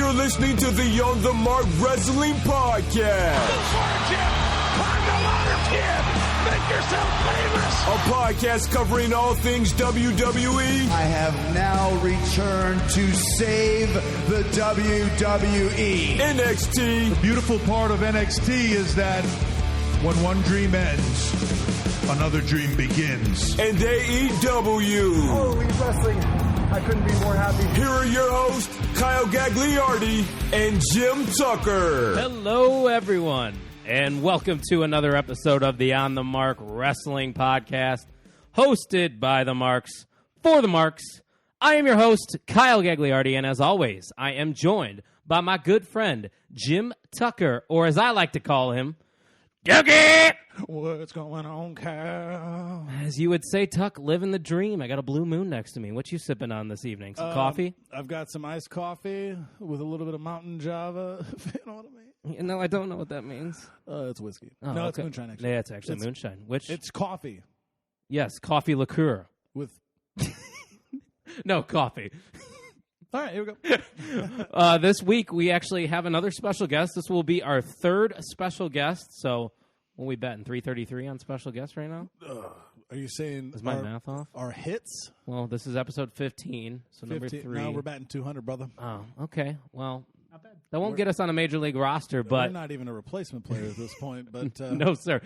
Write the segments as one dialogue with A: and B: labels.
A: You're listening to the On the Mark Wrestling Podcast. Make yourself famous. A podcast covering all things WWE.
B: I have now returned to save the WWE.
A: NXT.
C: The beautiful part of NXT is that when one dream ends, another dream begins.
A: And AEW.
D: Holy wrestling. I couldn't be more happy.
A: Here are your hosts, Kyle Gagliardi and Jim Tucker.
E: Hello, everyone, and welcome to another episode of the On the Mark Wrestling Podcast, hosted by the Marks, for the Marks. I am your host, Kyle Gagliardi, and as always, I am joined by my good friend, Jim Tucker, or as I like to call him, Dougie!
C: What's going on, Kyle?
E: As you would say, Tuck, living the dream. I got a blue moon next to me. What you sipping on this evening? Some coffee?
C: I've got some iced coffee with a little bit of Mountain Java. You know what I mean?
E: No, I don't know what that means.
C: It's whiskey.
E: Oh,
C: no,
E: okay.
C: it's moonshine, actually.
E: Yeah, it's actually moonshine. Which?
C: It's coffee.
E: Yes, coffee liqueur.
C: With...
E: No, coffee.
C: All right, here we go.
E: This week, we actually have another special guest. This will be our third special guest. So, what are we betting? 333 on special guests right now?
C: Are you saying...
E: Is my math off?
C: Our hits?
E: Well, this is episode 15, so 15, number 3.
C: No, we're batting 200, brother.
E: Oh, okay. Well, that won't get us on a major league roster, but...
C: We're not even a replacement player at this point, but...
E: No, sir.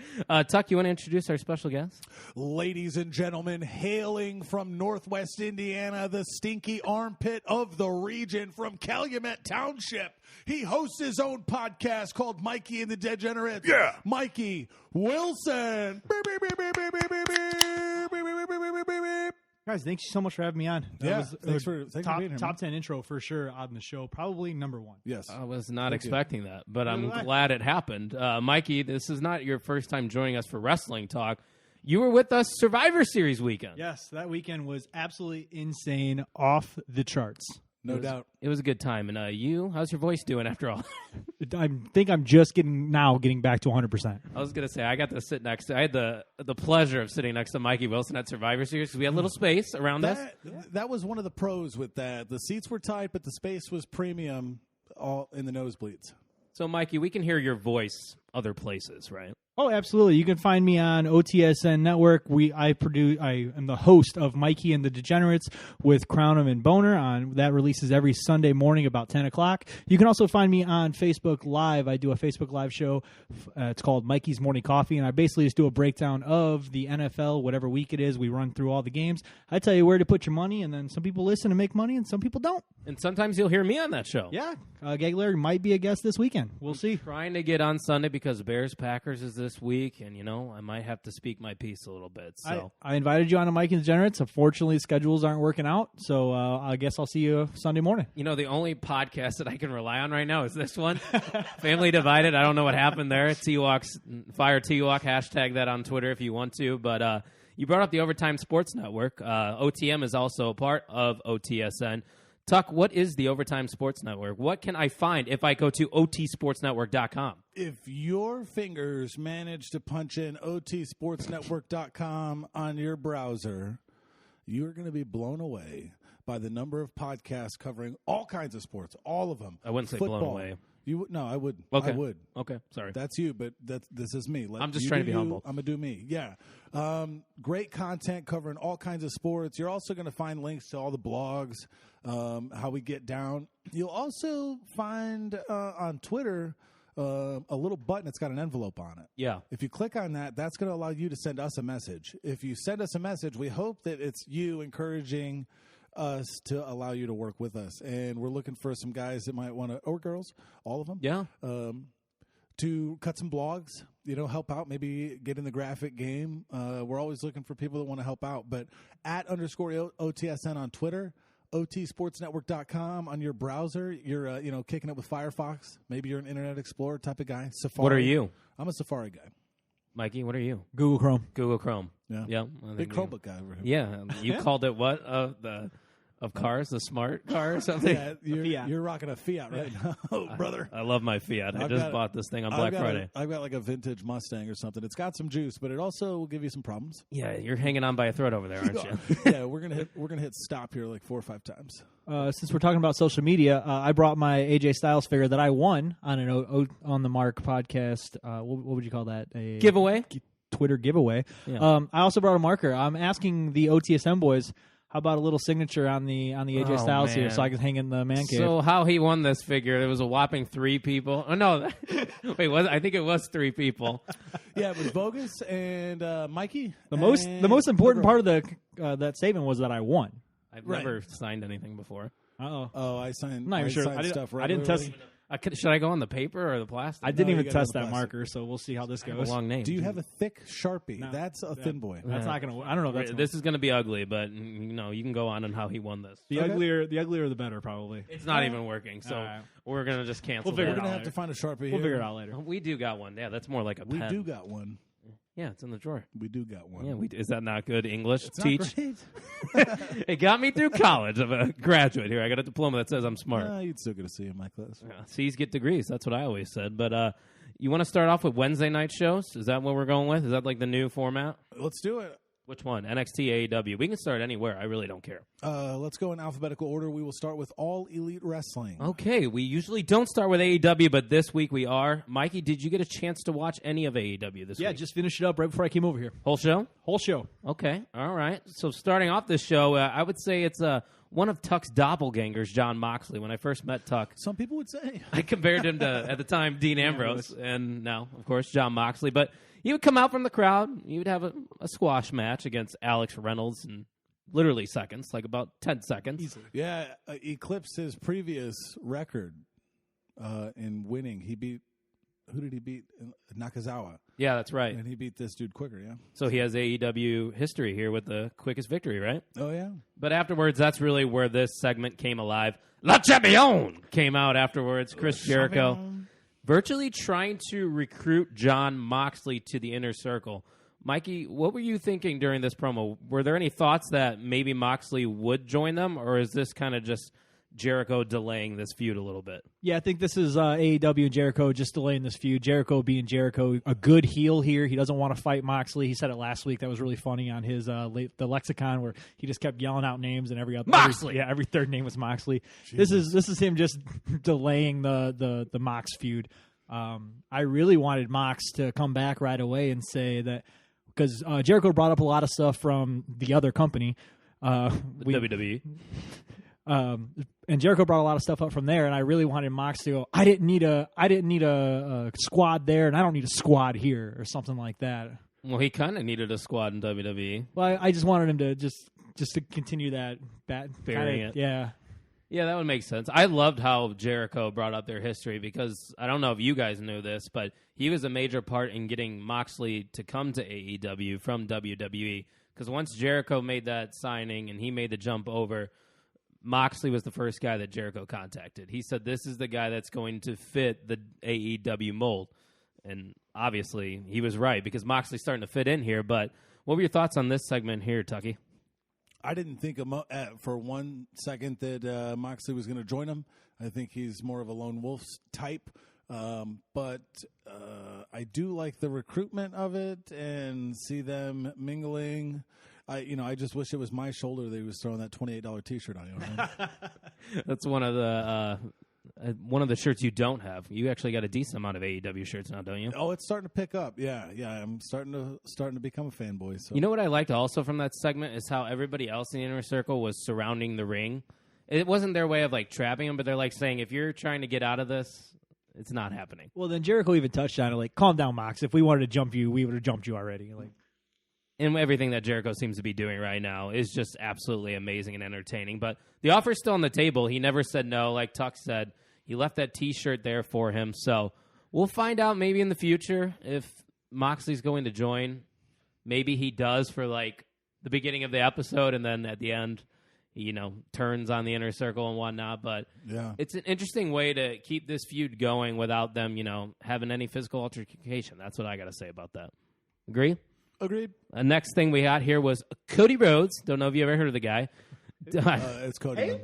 E: Tuck, you want to introduce our special guest?
C: Ladies and gentlemen, hailing from Northwest Indiana, the stinky armpit of the region from Calumet Township, he hosts his own podcast called Mikey and the Degenerates.
A: Yeah.
C: Mikey Wilson.
D: Guys, thanks so much for having me on.
C: Yeah, thanks for being here.
D: Top 10 intro for sure on the show. Probably number one.
C: Yes.
E: I was not expecting that, but I'm glad it happened. Mikey, this is not your first time joining us for wrestling talk. You were with us Survivor Series weekend.
D: Yes, that weekend was absolutely insane, off the charts.
C: No doubt.
E: It was a good time. And how's your voice doing after all?
D: I think I'm just getting back to 100%.
E: I was going to say, I got to sit next to, I had the pleasure of sitting next to Mikey Wilson at Survivor Series because we had a little space around us.
C: That was one of the pros with that. The seats were tight, but the space was premium all in the nosebleeds.
E: So, Mikey, we can hear your voice other places, right?
D: Oh, absolutely. You can find me on OTSN Network. I am the host of Mikey and the Degenerates with Crownham and Boner. That releases every Sunday morning about 10 o'clock. You can also find me on Facebook Live. I do a Facebook Live show. It's called Mikey's Morning Coffee, and I basically just do a breakdown of the NFL, whatever week it is. We run through all the games. I tell you where to put your money, and then some people listen and make money, and some people don't.
E: And sometimes you'll hear me on that show.
D: Yeah. Gagliardi might be a guest this weekend. We'll see.
E: Trying to get on Sunday because Bears-Packers is this week, and, I might have to speak my piece a little bit. So
D: I invited you on a Mike and the Degenerates. Unfortunately, schedules aren't working out, so I guess I'll see you Sunday morning.
E: The only podcast that I can rely on right now is this one, Family Divided. I don't know what happened there. Fire T-Walk, hashtag that on Twitter if you want to, but you brought up the Overtime Sports Network. OTM is also a part of OTSN. Tuck, what is the Overtime Sports Network? What can I find if I go to otsportsnetwork.com?
C: If your fingers manage to punch in otsportsnetwork.com on your browser, you are going to be blown away by the number of podcasts covering all kinds of sports, all of them.
E: I wouldn't say
C: Football.
E: blown away.
C: No, I wouldn't.
E: Okay.
C: I would.
E: Okay, sorry.
C: That's you, but this is me.
E: I'm just trying to be humble.
C: I'm going to do me. Yeah. Great content covering all kinds of sports. You're also going to find links to all the blogs, how we get down. You'll also find on Twitter a little button that's got an envelope on it.
E: Yeah.
C: If you click on that, that's going to allow you to send us a message. If you send us a message, we hope that it's you encouraging us to allow you to work with us. And we're looking for some guys that might want to, or girls, all of them. Yeah. To cut some blogs, help out, maybe get in the graphic game. We're always looking for people that want to help out. But @_OTSN on Twitter, otsportsnetwork.com on your browser. You're, kicking it with Firefox. Maybe you're an Internet Explorer type of guy. Safari.
E: What are you?
C: I'm a Safari guy.
E: Mikey, what are you?
D: Google Chrome.
E: Google Chrome.
C: Yeah.
E: Yeah.
C: Big Chromebook guy over here.
E: Yeah. You called it what? of cars, the smart car or something.
C: Yeah, you're rocking a Fiat right now, brother.
E: I love my Fiat. I just bought this thing on Black Friday.
C: I've got like a vintage Mustang or something. It's got some juice, but it also will give you some problems.
E: Yeah, you're hanging on by a thread over there, aren't you?
C: Yeah, we're gonna hit stop here like 4 or 5 times.
D: Since we're talking about social media, I brought my AJ Styles figure that I won on an On the Mark podcast. What would you call that? A
E: Giveaway?
D: Twitter giveaway.
E: Yeah.
D: I also brought a marker. I'm asking the OTSM boys, how about a little signature on the AJ Styles here, so I can hang in the man cave?
E: So how he won this figure? There was a whopping 3 people. Oh no, wait, I think it was 3 people.
C: Yeah, it was Bogus and Mikey.
D: The most important part of that statement was that I won.
E: I've never signed anything before.
C: Oh, I signed.
D: I'm not even sure. I didn't test.
E: Should I go on the paper or the plastic?
D: I didn't even test that
C: plastic.
D: marker, so we'll see how this goes.
E: A long name.
C: Do you have a thick Sharpie?
D: No.
C: That's a thin boy.
D: That's not gonna. I don't know. If that's
E: This is going to be ugly, but you can go on how he won this.
D: the uglier the better, probably.
E: It's not even working, so
D: All right.
E: we're going to just cancel.
D: We'll figure
C: We're
D: it
C: gonna
D: out
C: have to find a Sharpie.
D: We'll figure it out later.
E: We do got one. Yeah, that's more like a
C: We
E: pen.
C: do got one.
E: Yeah, it's in the drawer.
C: We do got one.
E: Yeah, is that not good English?
C: It's
E: Teach.
C: not great.
E: It got me through college. I'm a graduate here. I got a diploma that says I'm smart.
C: You'd still get a C in my class.
E: C's get degrees. That's what I always said. But you want to start off with Wednesday night shows? Is that what we're going with? Is that like the new format?
C: Let's do it.
E: Which one? NXT, AEW. We can start anywhere. I really don't care.
C: Let's go in alphabetical order. We will start with All Elite Wrestling.
E: Okay, we usually don't start with AEW, but this week we are. Mikey, did you get a chance to watch any of AEW this week?
D: Yeah, just finished it up right before I came over here.
E: Whole show?
D: Whole show.
E: Okay, all right. So starting off this show, I would say it's one of Tuck's doppelgangers, John Moxley. When I first met Tuck,
C: Some people would say.
E: I compared him to, at the time, Dean Ambrose, and now, of course, John Moxley. But he would come out from the crowd. He would have a squash match against Alex Reynolds in literally seconds, like about 10 seconds.
D: Easily.
C: Yeah, eclipsed his previous record in winning. He beat, who did he beat? Nakazawa.
E: Yeah, that's right.
C: And he beat this dude quicker, yeah.
E: So he has AEW history here with the quickest victory, right?
C: Oh, yeah.
E: But afterwards, that's really where this segment came alive. La Champion came out afterwards. Chris Jericho virtually trying to recruit John Moxley to the inner circle. Mikey, what were you thinking during this promo? Were there any thoughts that maybe Moxley would join them, or is this kind of just Jericho delaying this feud a little bit?
D: Yeah, I think this is AEW and Jericho just delaying this feud. Jericho being Jericho, a good heel here. He doesn't want to fight Moxley. He said it last week. That was really funny on his the lexicon where he just kept yelling out names and every third name was Moxley. Jesus. This is him just delaying the Mox feud. I really wanted Mox to come back right away and say that because Jericho brought up a lot of stuff from the other company,
E: WWE.
D: And Jericho brought a lot of stuff up from there, and I really wanted Mox to go, I didn't need a squad there, and I don't need a squad here, or something like that.
E: Well, he kind of needed a squad in WWE.
D: Well, I just wanted him to just to continue that
E: Burying it.
D: Yeah.
E: Yeah, that would make sense. I loved how Jericho brought up their history because I don't know if you guys knew this, but he was a major part in getting Moxley to come to AEW from WWE. Because once Jericho made that signing and he made the jump over, Moxley was the first guy that Jericho contacted. He said, this is the guy that's going to fit the AEW mold. And obviously, he was right because Moxley's starting to fit in here. But what were your thoughts on this segment here, Tucky?
C: I didn't think for 1 second that Moxley was going to join him. I think he's more of a lone wolf type. But I do like the recruitment of it and see them mingling. I just wish it was my shoulder that he was throwing that $28 T-shirt on. You know?
E: That's one of the shirts you don't have. You actually got a decent amount of AEW shirts now, don't you?
C: Oh, it's starting to pick up. Yeah. I'm starting to become a fanboy. So.
E: You know what I liked also from that segment is how everybody else in the inner circle was surrounding the ring. It wasn't their way of like trapping him, but they're like saying, if you're trying to get out of this, it's not happening.
D: Well, then Jericho even touched on it, like, calm down, Mox. If we wanted to jump you, we would have jumped you already. Like.
E: And everything that Jericho seems to be doing right now is just absolutely amazing and entertaining. But the offer's still on the table. He never said no, like Tuck said. He left that T-shirt there for him. So we'll find out maybe in the future if Moxley's going to join. Maybe he does for like the beginning of the episode, and then at the end, turns on the inner circle and whatnot. But
C: yeah,
E: it's an interesting way to keep this feud going without them, having any physical altercation. That's what I got to say about that. Agree?
C: Agreed.
E: Next thing we got here was Cody Rhodes. Don't know if you ever heard of the guy.
C: It's Cody. Rhodes.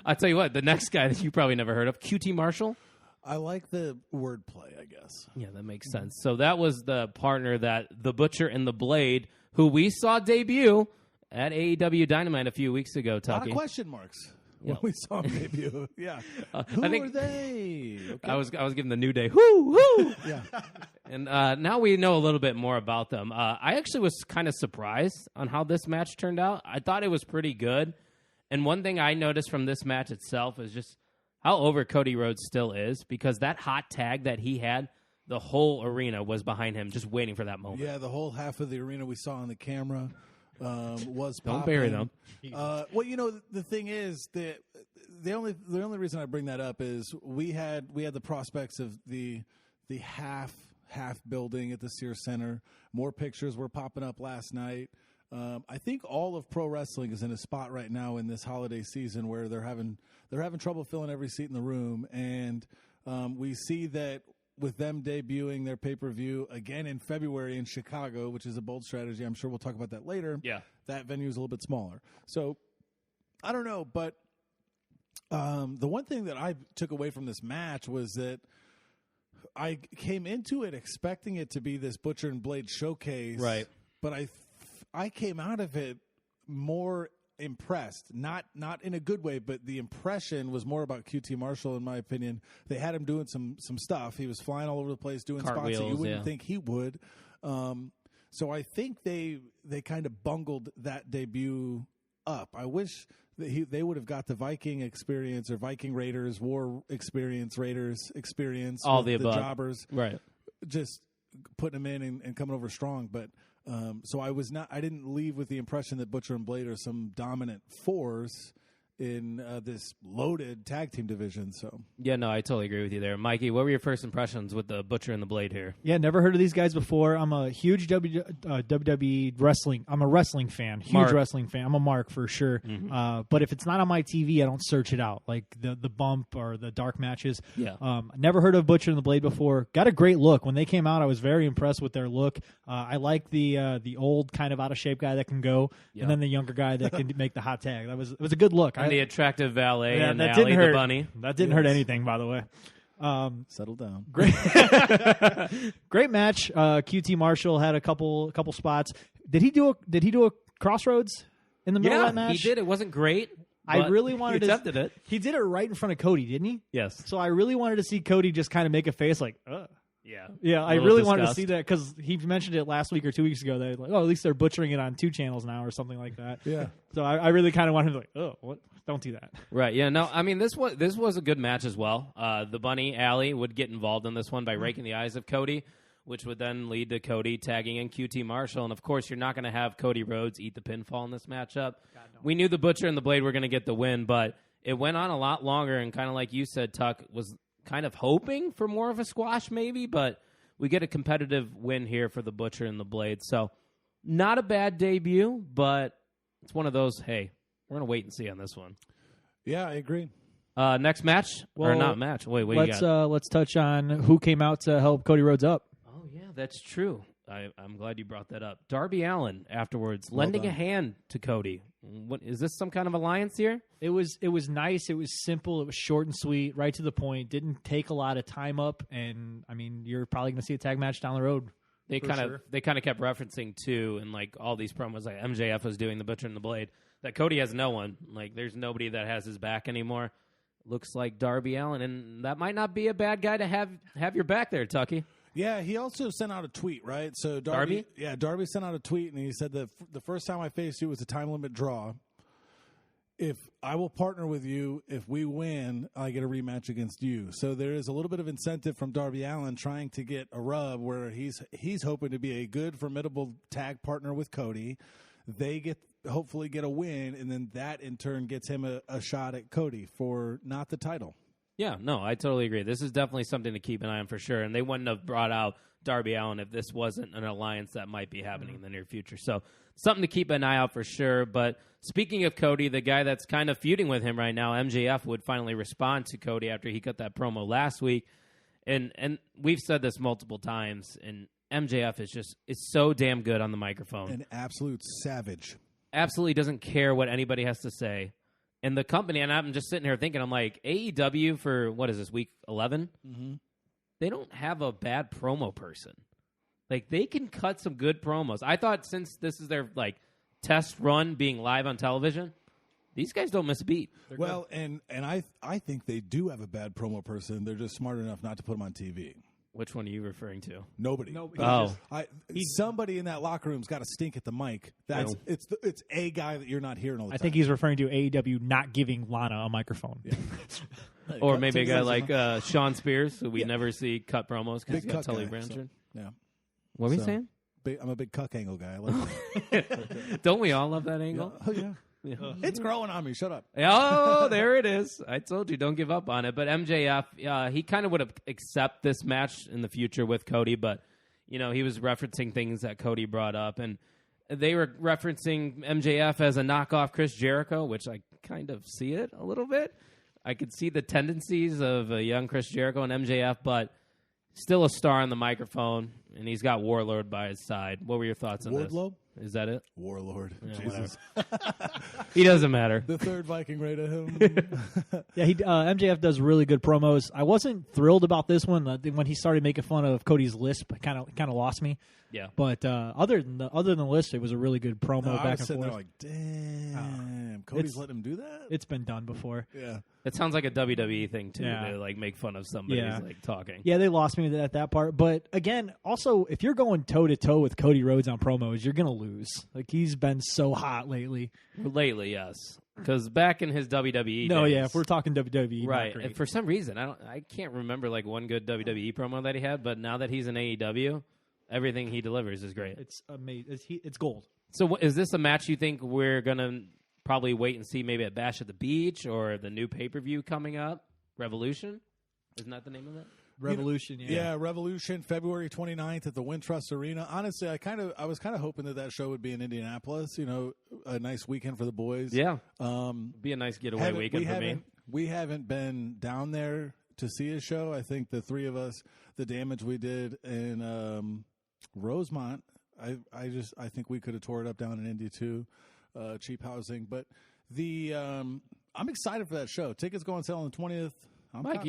E: I'll tell you what, the next guy that you probably never heard of, QT Marshall.
C: I like the wordplay, I guess.
E: Yeah, that makes sense. So that was the partner that the Butcher and the Blade, who we saw debut at AEW Dynamite a few weeks ago,
C: A lot
E: Tucky.
C: of question marks when we saw him debut. Yeah. Who
E: I think
C: are they? Okay.
E: I was giving the New Day, whoo, whoo.
C: Yeah.
E: And now we know a little bit more about them. I actually was kind of surprised on how this match turned out. I thought it was pretty good. And one thing I noticed from this match itself is just how over Cody Rhodes still is, because that hot tag that he had, the whole arena was behind him just waiting for that moment.
C: Yeah, the whole half of the arena we saw on the camera was
E: Don't
C: popping.
E: bury them.
C: Well, the thing is that the only reason I bring that up is we had the prospects of the half building at the Sears Center. More pictures were popping up last night. I think all of pro wrestling is in a spot right now in this holiday season where they're having trouble filling every seat in the room, and we see that with them debuting their pay-per-view again in February in Chicago, which is a bold strategy. I'm sure we'll talk about that later.
E: Yeah.
C: That venue is a little bit smaller. So I don't know, but the one thing that I took away from this match was that I came into it expecting it to be this Butcher and Blade showcase.
E: Right.
C: But I came out of it more impressed, not in a good way, but the impression was more about QT Marshall, in my opinion. They had him doing some stuff. He was flying all over the place, doing spots that you wouldn't think he would. So I think they kind of bungled that debut up. I wish that they would have got the Viking experience or Viking Raiders, War experience, Raiders experience.
E: All
C: with
E: the above.
C: jobbers.
E: Right.
C: Just putting them in and coming over strong. But so I didn't leave with the impression that Butcher and Blade are some dominant force in this loaded tag team division. So
E: Yeah, no, I totally agree with you there. Mikey, what were your first impressions with the Butcher and the Blade here?
D: Yeah, never heard of these guys before. I'm a huge WWE wrestling. I'm a wrestling fan, huge
E: Mark.
D: wrestling fan. I'm a mark for sure. But if it's not on my TV, I don't search it out, like the bump or the dark matches.
E: Yeah.
D: Never heard of Butcher and the Blade before. Got a great look when they came out. I was very impressed with their look. I like the old kind of out of shape guy that can go, and then the younger guy that can make the hot tag. It was a good look.
E: And the attractive valet and
D: that
E: Allie,
D: didn't hurt.
E: the bunny.
D: That didn't hurt anything, by the way.
C: settle down.
D: Great, great match. QT Marshall had a couple spots. Did he do a crossroads in the middle of that match?
E: He did. It wasn't great.
D: I really wanted
E: he attempted it.
D: He did it right in front of Cody, didn't he?
E: Yes.
D: So I really wanted to see Cody just kind of make a face like, ugh.
E: Yeah.
D: Yeah, I
E: little
D: really wanted to
E: disgust.
D: see that because he mentioned it last week or 2 weeks ago. That like, at least they're butchering it on 2 channels now or something like that.
C: Yeah.
D: So I really kind of wanted to be like, oh, what? Don't do that.
E: Right. Yeah. No. I mean, this was a good match as well. The bunny Allie would get involved in this one by raking the eyes of Cody, which would then lead to Cody tagging in QT Marshall. And of course, you're not going to have Cody Rhodes eat the pinfall in this matchup. We knew the Butcher and the Blade were going to get the win, but it went on a lot longer. And kind of like you said, Tuck was kind of hoping for more of a squash, maybe, but we get a competitive win here for the Butcher and the Blade. So not a bad debut, but it's one of those, hey, we're going to wait and see on this one.
C: Yeah, I agree.
E: Next match? Or not match. Wait, what do you got?
D: Let's touch on who came out to help Cody Rhodes up.
E: Oh, yeah, that's true. I'm glad you brought that up. Darby Allin afterwards, lending a hand to Cody. What, is this some kind of alliance here?
D: It was nice. It was simple. It was short and sweet, right to the point. Didn't take a lot of time up. And, I mean, you're probably going to see a tag match down the road.
E: They kind of kept referencing, too, in like all these promos, like MJF was doing the Butcher and the Blade, that Cody has no one. Like, there's nobody that has his back anymore. Looks like Darby Allin, and that might not be a bad guy to have your back there, Tucky.
C: Yeah, he also sent out a tweet, right? So
E: Darby?
C: Yeah, Darby sent out a tweet, and he said that the first time I faced you was a time limit draw. If I will partner with you, if we win, I get a rematch against you. So there is a little bit of incentive from Darby Allin trying to get a rub where he's hoping to be a good, formidable tag partner with Cody. They hopefully get a win, and then that in turn gets him a shot at Cody for not the title.
E: Yeah, no, I totally agree. This is definitely something to keep an eye on for sure, and they wouldn't have brought out Darby Allin if this wasn't an alliance that might be happening in the near future. So something to keep an eye out for sure. But speaking of Cody, the guy that's kind of feuding with him right now, MJF, would finally respond to Cody after he cut that promo last week. And we've said this multiple times, and MJF is so damn good on the microphone.
C: An absolute savage.
E: absolutely doesn't care what anybody has to say. And the company, and I'm just sitting here thinking, I'm like, AEW for, what is this, week 11?
C: Mm-hmm.
E: They don't have a bad promo person. Like, they can cut some good promos. I thought since this is their, like, test run being live on television, these guys don't miss a beat.
C: Well, and I think they do have a bad promo person. They're just smart enough not to put them on TV.
E: Which one are you referring to?
C: Nobody.
E: Oh.
C: Somebody in that locker room's got to stink at the mic. That's it's a guy that you're not hearing all the time.
D: I think he's referring to AEW not giving Lana a microphone.
C: Yeah.
E: Or maybe a guy like Sean Spears, who we never see cut promos because he's got Tully Blanchard.
C: So, yeah.
E: What were we saying?
C: I'm a big cuck angle guy. I like
E: Don't we all love that angle?
C: Oh, yeah. It's growing on me. Shut up.
E: Oh, there it is. I told you, don't give up on it. But MJF, he kind of would have accepted this match in the future with Cody, but he was referencing things that Cody brought up, and they were referencing MJF as a knockoff Chris Jericho, which I kind of see it a little bit. I could see the tendencies of a young Chris Jericho and MJF, but still a star on the microphone, and he's got Warlord by his side. What were your thoughts on this?
C: Wardlow?
E: Is that it?
C: Warlord. Jesus.
E: He doesn't matter.
C: The third Viking right at him.
D: Yeah, MJF does really good promos. I wasn't thrilled about this one when he started making fun of Cody's lisp. Kind of lost me.
E: Yeah,
D: but other than the list, it was a really good promo back and forth.
C: There like, damn, Cody's letting him do that.
D: It's been done before.
C: Yeah,
E: it sounds like a WWE thing too. To like make fun of somebody who's like talking.
D: Yeah, they lost me at that part. But again, also if you're going toe to toe with Cody Rhodes on promos, you're gonna lose. Like he's been so hot lately.
E: Lately, yes. Because back in his WWE
D: no,
E: days,
D: yeah, if we're talking WWE,
E: right? And for some reason, I can't remember like one good WWE promo that he had. But now that he's in AEW, everything he delivers is great.
D: It's amazing. It's gold.
E: So is this a match you think we're gonna probably wait and see maybe at Bash at the Beach or the new pay-per-view coming up, Revolution? Isn't that the name of it?
D: Revolution,
C: yeah, Revolution, February 29th at the Wintrust Arena. Honestly, I was kind of hoping that show would be in Indianapolis. A nice weekend for the boys.
E: Yeah, be a nice getaway weekend for me.
C: We haven't been down there to see a show. I think the three of us, the damage we did in Rosemont, I think we could have tore it up down in Indy too. Cheap housing, but I'm excited for that show. Tickets go on sale on the 20th.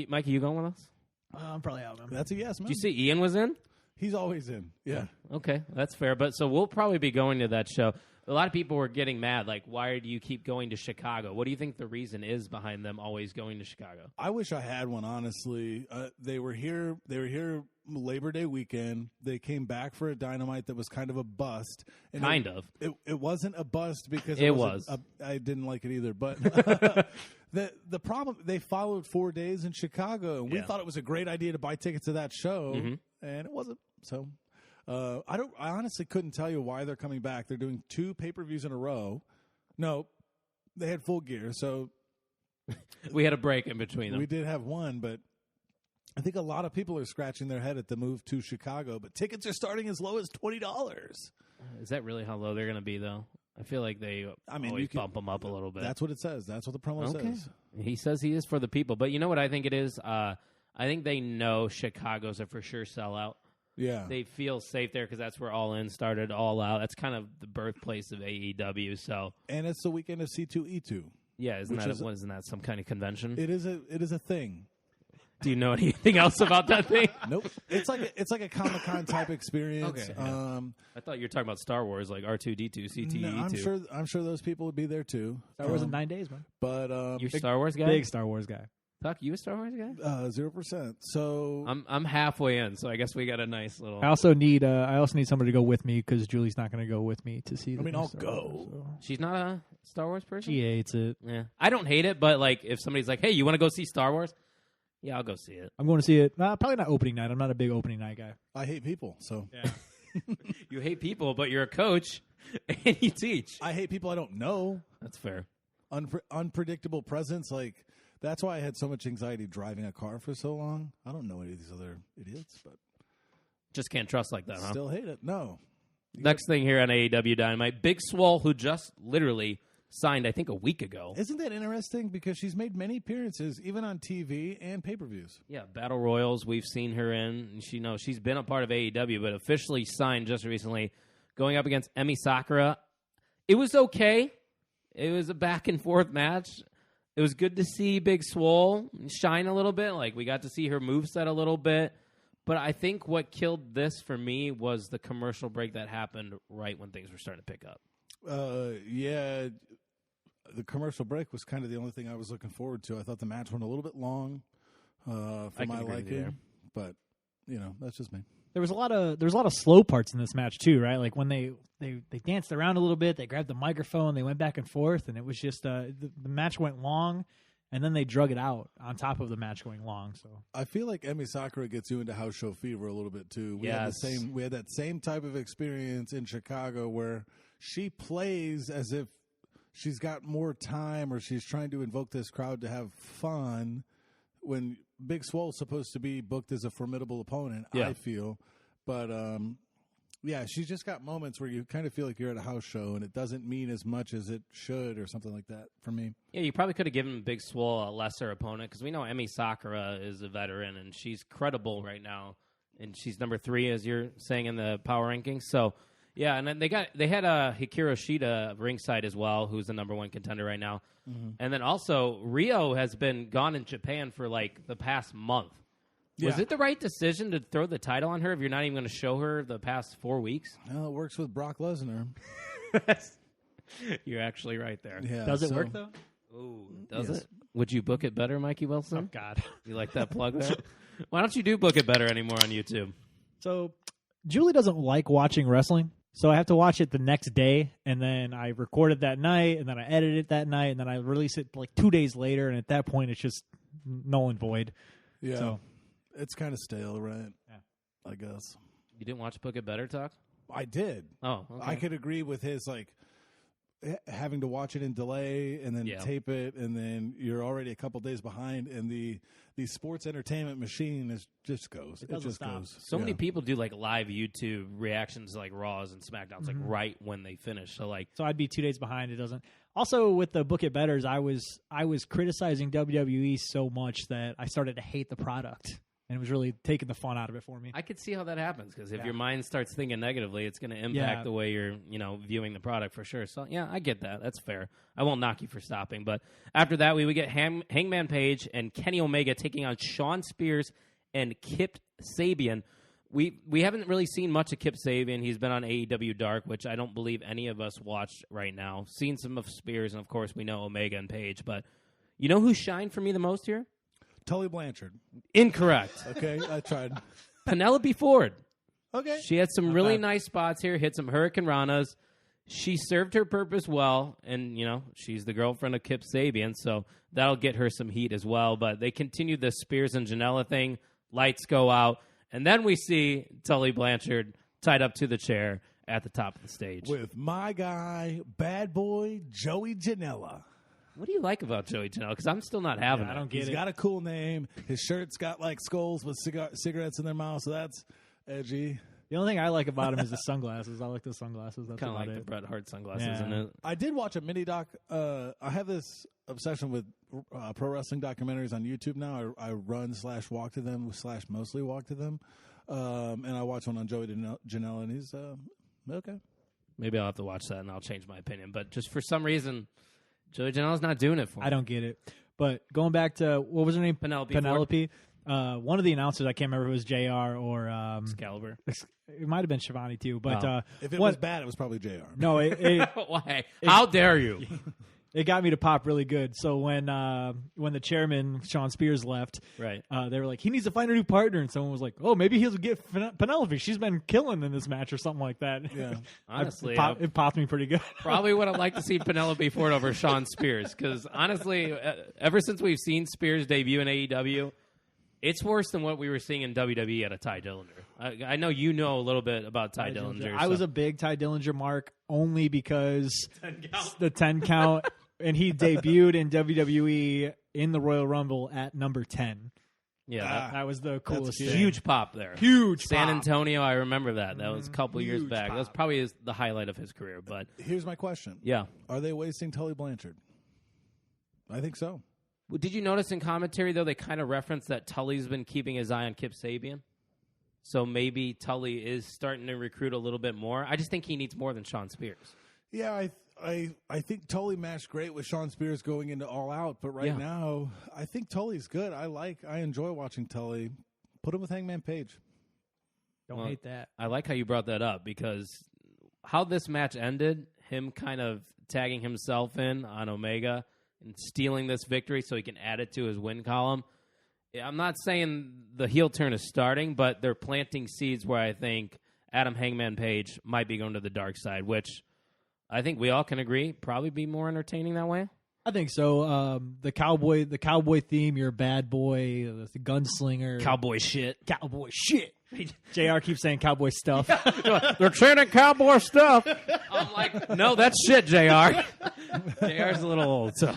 E: Mikey, you going with us?
D: I'm probably out, man.
C: That's a yes, man.
E: Did you see Ian was in?
C: He's always in. Yeah.
E: Okay, that's fair. But so we'll probably be going to that show. A lot of people were getting mad. Like, why do you keep going to Chicago? What do you think the reason is behind them always going to Chicago?
C: I wish I had one, honestly. They were here Labor Day weekend. They came back for a Dynamite that was kind of a bust. And It wasn't a bust because it was. I didn't like it either. But the problem, they followed 4 days in Chicago, and we thought it was a great idea to buy tickets to that show, and it wasn't. So I honestly couldn't tell you why they're coming back. They're doing 2 pay-per-views in a row. No, they had Full Gear, so
E: we had a break in between them.
C: We did have one, but I think a lot of people are scratching their head at the move to Chicago, but tickets are starting as low as $20.
E: Is that really how low they're going to be, though? I feel like they always bump them up a little bit.
C: That's what it says. That's what the promo says.
E: He says he is for the people. But you know what I think it is? I think they know Chicago's a for sure sellout.
C: Yeah.
E: They feel safe there because that's where All In started, All Out. That's kind of the birthplace of AEW. So,
C: and it's the weekend of C2E2.
E: Yeah, isn't that some kind of convention?
C: It is a thing.
E: Do you know anything else about that thing?
C: Nope. It's like a Comic-Con type experience.
E: Okay. Yeah. I thought you were talking about Star Wars, like R2D2, CTE2.
C: No, I'm sure those people would be there too.
D: Star Wars in 9 days, man.
C: But
E: you're a Star Wars guy?
D: Big Star Wars guy.
E: Tuck, you a Star Wars guy?
C: 0%. So
E: I'm halfway in, so I guess we got a nice little.
D: I also need somebody to go with me because Julie's not going to go with me to see.
C: I'll go.
E: So. She's not a Star Wars person.
D: She hates it.
E: Yeah, I don't hate it, but like if somebody's like, "Hey, you want to go see Star Wars?" Yeah, I'll go see it.
D: I'm going to see it. Probably not opening night. I'm not a big opening night guy.
C: I hate people, so
D: yeah.
E: You hate people, but you're a coach and you teach.
C: I hate people I don't know.
E: That's fair.
C: Unpredictable presence, like. That's why I had so much anxiety driving a car for so long. I don't know any of these other idiots, but
E: just can't trust like that, huh?
C: Still hate it. No.
E: Next thing here on AEW Dynamite, Big Swole, who just literally signed, I think, a week ago.
C: Isn't that interesting? Because she's made many appearances, even on TV and pay-per-views.
E: Yeah, Battle Royals we've seen her in. And she's been a part of AEW, but officially signed just recently, going up against Emi Sakura. It was okay. It was a back and forth match. It was good to see Big Swole shine a little bit. Like, we got to see her moveset a little bit. But I think what killed this for me was the commercial break that happened right when things were starting to pick up.
C: Yeah, the commercial break was kind of the only thing I was looking forward to. I thought the match went a little bit long for my liking, but that's just me.
D: There was a lot of slow parts in this match too, right? Like when they danced around a little bit, they grabbed the microphone, they went back and forth, and it was just the match went long, and then they drug it out on top of the match going long. So
C: I feel like Emi Sakura gets you into house show fever a little bit too. We had that same type of experience in Chicago where she plays as if she's got more time or she's trying to invoke this crowd to have fun when Big Swole's supposed to be booked as a formidable opponent, I feel. But, she's just got moments where you kind of feel like you're at a house show and it doesn't mean as much as it should or something like that for me.
E: Yeah, you probably could have given Big Swole a lesser opponent because we know Emi Sakura is a veteran and she's credible right now. And she's number 3, as you're saying, in the power rankings. So, yeah, and then they had Hikaru Shida ringside as well, who's the number 1 contender right now. Mm-hmm. And then also, Rio has been gone in Japan for like the past month. Was it the right decision to throw the title on her if you're not even going to show her the past 4 weeks?
C: Well, it works with Brock Lesnar.
E: You're actually right there.
D: Yeah, does it work, though?
E: Ooh, does it? Would you book it better, Mikey Wilson?
D: Oh, God.
E: You like that plug there? Why don't you do Book It Better anymore on YouTube?
D: So, Julie doesn't like watching wrestling. So I have to watch it the next day, and then I record it that night, and then I edit it that night, and then I release it like 2 days later, and at that point, it's just null and void.
C: Yeah.
D: So,
C: it's kind of stale, right?
D: Yeah.
C: I guess.
E: You didn't watch Book It Better, Talk?
C: I did.
E: Oh, okay.
C: I could agree with his, having to watch it in delay and then tape it, and then you're already a couple days behind, and the sports entertainment machine just goes. It just goes.
E: So many people do live YouTube reactions to Raws and SmackDowns right when they finish. So
D: I'd be 2 days behind. It doesn't. Also with the Book It Betters, I was criticizing WWE so much that I started to hate the product. And it was really taking the fun out of it for me.
E: I could see how that happens because if your mind starts thinking negatively, it's going to impact the way you're, viewing the product for sure. So I get that. That's fair. I won't knock you for stopping. But after that, we would get Hangman Page and Kenny Omega taking on Shawn Spears and Kip Sabian. We haven't really seen much of Kip Sabian. He's been on AEW Dark, which I don't believe any of us watched right now. Seen some of Spears, and of course we know Omega and Page. But you know who shined for me the most here?
C: Tully Blanchard.
E: Incorrect.
C: Okay, I tried.
E: Penelope Ford.
C: Okay.
E: She had some really nice spots here, hit some Hurricane Ranas. She served her purpose well, and, she's the girlfriend of Kip Sabian, so that'll get her some heat as well. But they continued the Spears and Janela thing. Lights go out, and then we see Tully Blanchard tied up to the chair at the top of the stage.
C: With my guy, bad boy, Joey Janela.
E: What do you like about Joey Janela? Because I'm still not having it.
D: I don't get it.
C: He's got a cool name. His shirt's got skulls with cigarettes in their mouth, so that's edgy.
D: The only thing I like about him is the sunglasses. I like the sunglasses. That's
E: kind of like
D: it.
E: the Bret Hart sunglasses, isn't it?
C: I did watch a mini doc. I have this obsession with pro wrestling documentaries on YouTube now. I run/walk to them /mostly walk to them, and I watched one on Joey Janela, and he's okay.
E: Maybe I'll have to watch that, and I'll change my opinion. But just for some reason, Joey Janela's not doing it for me.
D: I don't get it. But going back to, what was her name?
E: Penelope.
D: One of the announcers, I can't remember if it was JR or
E: Excalibur.
D: It might have been Shivani too. But
C: if it was bad, it was probably JR.
D: No,
E: why? How dare you?
D: It got me to pop really good. So when the chairman, Shawn Spears, left,
E: right,
D: they were like, he needs to find a new partner. And someone was like, oh, maybe he'll get Penelope. She's been killing in this match or something like that.
C: Yeah.
E: Honestly,
D: it popped me pretty good.
E: Probably would have liked to see Penelope Ford over Shawn Spears because, honestly, ever since we've seen Spears debut in AEW, it's worse than what we were seeing in WWE at a Ty Dillinger. I know you know a little bit about Ty Dillinger.
D: I was a big Ty Dillinger mark only because the 10 count, and he debuted in WWE in the Royal Rumble at number 10.
E: Yeah,
D: that was the coolest thing.
E: Huge pop there.
D: Huge
E: San
D: pop.
E: Antonio, I remember that. That was a couple years back.
D: Pop.
E: That was probably the highlight of his career. But
C: here's my question.
E: Yeah.
C: Are they wasting Tully Blanchard? I think so.
E: Well, did you notice in commentary, though, they kind of referenced that Tully's been keeping his eye on Kip Sabian? So maybe Tully is starting to recruit a little bit more. I just think he needs more than Shawn Spears.
C: Yeah, I think Tully matched great with Shawn Spears going into All Out, but right now I think Tully's good. I enjoy watching Tully. Put him with Hangman Page.
D: Don't hate that.
E: I like how you brought that up because how this match ended, him kind of tagging himself in on Omega and stealing this victory so he can add it to his win column. I'm not saying the heel turn is starting, but they're planting seeds where I think Adam Hangman Page might be going to the dark side, which I think we all can agree probably be more entertaining that way.
D: I think so. The cowboy theme, you're a bad boy, the gunslinger.
E: Cowboy shit.
D: JR keeps saying cowboy stuff.
E: They're chanting cowboy stuff. I'm like, no, that's shit, JR. JR's a little old, so.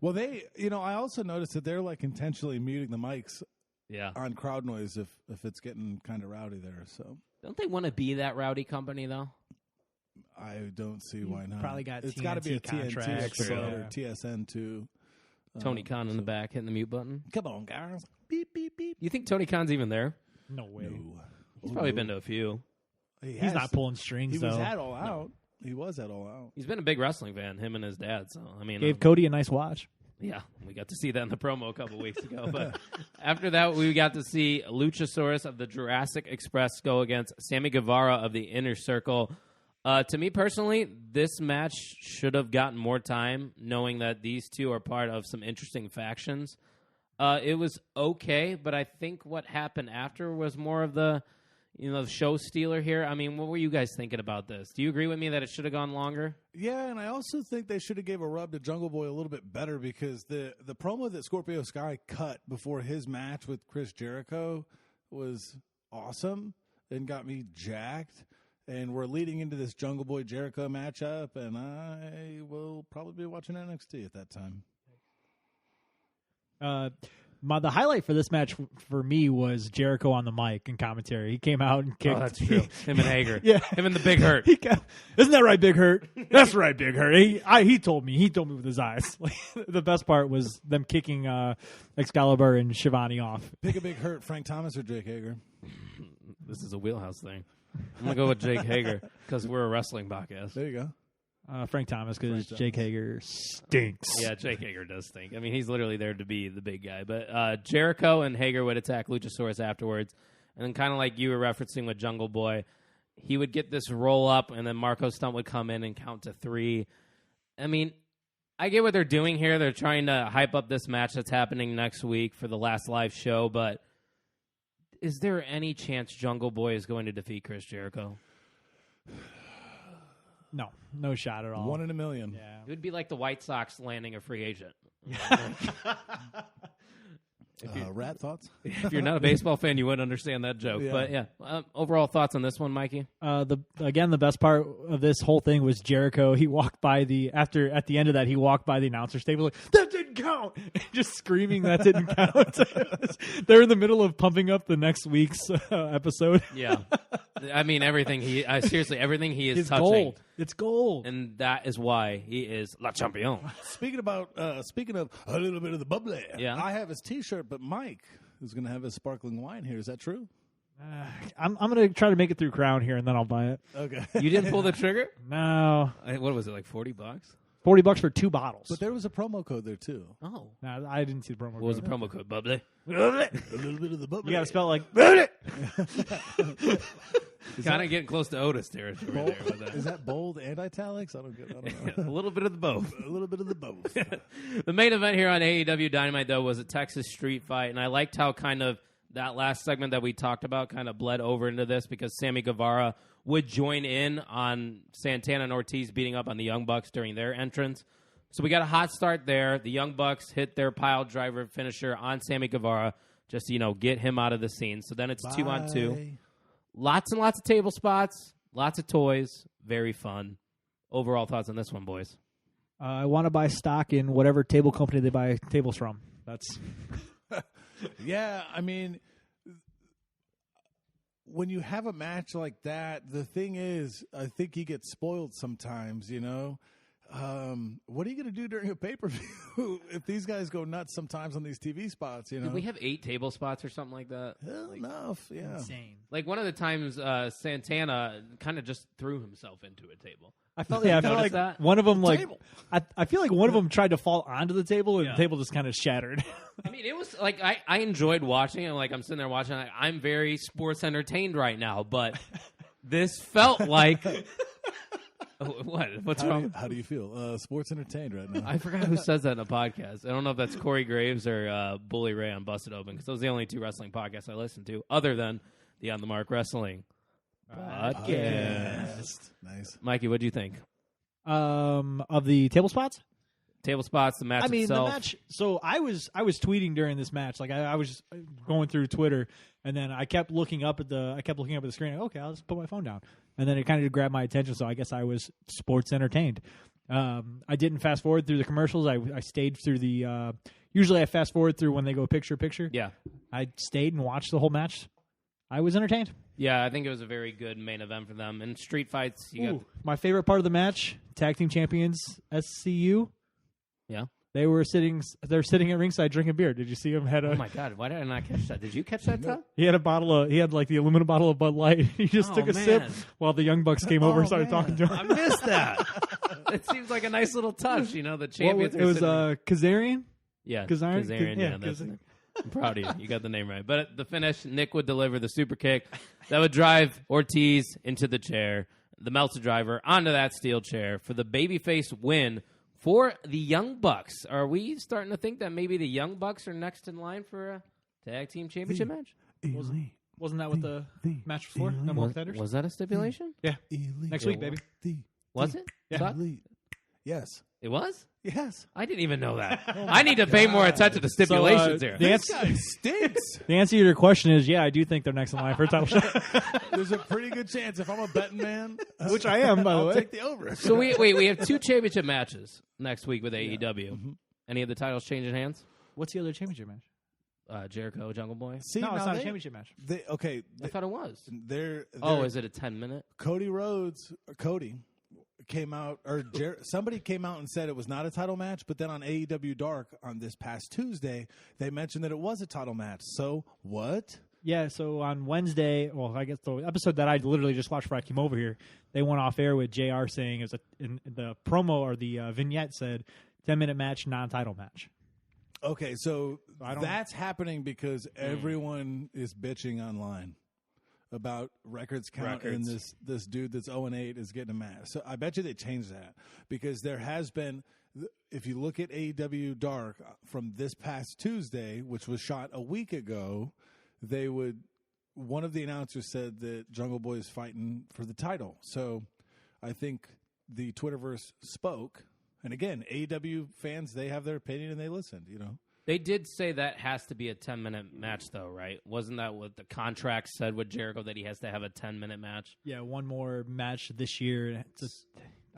C: Well, I also noticed that they're like intentionally muting the mics on crowd noise if it's getting kind of rowdy there. So
E: don't they want to be that rowdy company though?
C: I don't see why not.
D: Probably got
C: it's got to be a
D: contract,
C: TNT or TSN too.
E: Tony Khan in the back hitting the mute button.
C: Come on, guys. Beep beep beep.
E: You think Tony Khan's even there?
D: No way.
C: No.
E: He's probably been to a few.
D: He's not pulling strings.
C: He
D: though.
C: was at All Out. He was at All Out.
E: He's been a big wrestling fan, him and his dad. So I mean,
D: gave Cody a nice watch.
E: Yeah, we got to see that in the promo a couple weeks ago. But after that, we got to see Luchasaurus of the Jurassic Express go against Sammy Guevara of the Inner Circle. To me personally, this match should have gotten more time, knowing that these two are part of some interesting factions. It was okay, but I think what happened after was more of the show stealer here. I mean, what were you guys thinking about this? Do you agree with me that it should have gone longer?
C: Yeah, and I also think they should have gave a rub to Jungle Boy a little bit better because the promo that Scorpio Sky cut before his match with Chris Jericho was awesome and got me jacked. And we're leading into this Jungle Boy Jericho matchup, and I will probably be watching NXT at that time.
D: The highlight for this match for me was Jericho on the mic and commentary. He came out and kicked.
E: Oh, that's true. Him and Hager.
D: Yeah.
E: Him and the Big Hurt.
D: Isn't that right, Big Hurt? That's right, Big Hurt. He told me. He told me with his eyes. The best part was them kicking Excalibur and Shivani off.
C: Pick a Big Hurt, Frank Thomas or Jake Hager?
E: This is a wheelhouse thing. I'm going to go with Jake Hager because we're a wrestling podcast.
C: There you go.
D: Frank Thomas because Jake Hager stinks.
E: Yeah, Jake Hager does stink. I mean, he's literally there to be the big guy. But Jericho and Hager would attack Luchasaurus afterwards. And then kind of like you were referencing with Jungle Boy, he would get this roll up, and then Marco Stunt would come in and count to 3. I mean, I get what they're doing here. They're trying to hype up this match that's happening next week for the last live show. But is there any chance Jungle Boy is going to defeat Chris Jericho?
D: No shot at all.
C: 1 in a million.
D: Yeah.
E: It would be like the White Sox landing a free agent.
C: Rat thoughts?
E: If you're not a baseball fan, you wouldn't understand that joke.
C: Yeah.
E: But yeah, overall thoughts on this one, Mikey?
D: The best part of this whole thing was Jericho. He walked by at the end of that, he walked by the announcer's table like, that didn't count! Just screaming that didn't count. They're in the middle of pumping up the next week's episode.
E: Yeah. I mean, everything he is touching.
D: Gold. It's gold.
E: And that is why he is La Champion.
C: Speaking of a little bit of the bubbly,
E: Yeah.
C: I have his T-shirt, but Mike is going to have his sparkling wine here. Is that true?
D: I'm going to try to make it through Crown here, and then I'll buy it.
C: Okay.
E: You didn't pull the trigger?
D: No.
E: What was it, like $40?
D: $40 for 2 bottles.
C: But there was a promo code there, too.
E: Oh.
D: No, I didn't see the promo code.
E: What was the promo code? Bubbly?
C: A little bit of the bubbly.
D: You got to spell it like
E: Kind of getting close to Otis territory there. With that.
C: Is that bold and italics? I don't know.
E: A little bit of the both.
C: A little bit of the both.
E: The main event here on AEW Dynamite, though, was a Texas street fight, and I liked how kind of that last segment that we talked about kind of bled over into this because Sammy Guevara would join in on Santana and Ortiz beating up on the Young Bucks during their entrance. So we got a hot start there. The Young Bucks hit their pile driver finisher on Sammy Guevara just to, get him out of the scene. So then it's 2-on-2. Lots and lots of table spots, lots of toys, very fun. Overall thoughts on this one, boys?
D: I want to buy stock in whatever table company they buy tables from. That's
C: Yeah, I mean, when you have a match like that, the thing is, I think he gets spoiled sometimes, what are you going to do during a pay-per-view if these guys go nuts sometimes on these TV spots, you know?
E: Did we have 8 table spots or something like that?
C: Hell, enough, yeah.
D: Insane.
E: Like one of the times Santana kind of just threw himself into a table.
D: I felt like
E: that?
D: one of them
C: table.
D: I feel like one of them tried to fall onto the table and the table just kind of shattered.
E: I mean, it was like I enjoyed watching it. Like I'm sitting there watching. I'm very sports entertained right now, but this felt like what? What's wrong?
C: How do you feel? Sports entertained right now.
E: I forgot who says that in a podcast. I don't know if that's Corey Graves or Bully Ray on Busted Open because those are the only 2 wrestling podcasts I listen to, other than the On the Mark Wrestling podcast.
C: Nice,
E: Mikey. What do you think?
D: Of the table spots?
E: Table spots, the match itself.
D: The match. So I was tweeting during this match. Like I was going through Twitter, and then I kept looking up at the screen. Like, okay, I'll just put my phone down, and then it kind of grabbed my attention. So I guess I was sports entertained. I didn't fast forward through the commercials. I stayed through the. Usually I fast forward through when they go picture picture.
E: Yeah,
D: I stayed and watched the whole match. I was entertained.
E: Yeah, I think it was a very good main event for them. And street fights,
D: My favorite part of the match: tag team champions SCU.
E: Yeah.
D: They're sitting at ringside drinking beer. Did you see him had a?
E: Oh my God! Why did I not catch that? Did you catch that, Tom?
D: He had like the aluminum bottle of Bud Light. He just took a sip while the Young Bucks came over and started talking to him.
E: I missed that. It seems like a nice little touch, you know. The champions.
D: It was Kazarian.
E: Yeah,
D: Kazarian.
E: Yeah, I'm proud of you. You got the name right. But at the finish, Nick would deliver the super kick that would drive Ortiz into the chair. The Meltzer driver onto that steel chair for the babyface win. For the Young Bucks, are we starting to think that maybe the Young Bucks are next in line for a tag team championship match?
D: Wasn't that what the match before? Number one contenders?
E: Was that a stipulation?
D: Yeah. Next week, baby.
E: Was it?
D: Yeah.
C: Yes.
E: It was?
C: Yes.
E: I didn't even know that. I need to pay more attention to stipulations here.
C: This guy stinks.
D: The answer to your question is, yeah, I do think they're next in line for a title shot.
C: There's a pretty good chance if I'm a betting man,
D: which I am, by the
C: I'll
D: way.
C: take the over.
E: So we have 2 championship matches next week with AEW. Mm-hmm. Any of the titles changing hands?
D: What's the other championship match?
E: Jericho, Jungle Boy.
C: See,
D: no, it's not a championship match.
E: I thought it was.
C: They're
E: is it a 10-minute?
C: Cody came out, or somebody came out and said it was not a title match, but then on AEW Dark on this past Tuesday, they mentioned that it was a title match. So what?
D: Yeah, so on Wednesday, well, I guess the episode that I literally just watched before I came over here, they went off air with JR saying in the promo or the vignette said 10-minute match, non-title match.
C: Okay, so that's happening because everyone is bitching online about records count and this dude that's 0-8 is getting a match. So I bet you they changed that because there has been, if you look at AEW Dark from this past Tuesday, which was shot a week ago, one of the announcers said that Jungle Boy is fighting for the title. So I think the Twitterverse spoke. And again, AEW fans, they have their opinion and they listened, you know.
E: They did say that has to be a 10-minute match, though, right? Wasn't that what the contract said with Jericho, that he has to have a 10-minute match?
D: Yeah, one more match this year.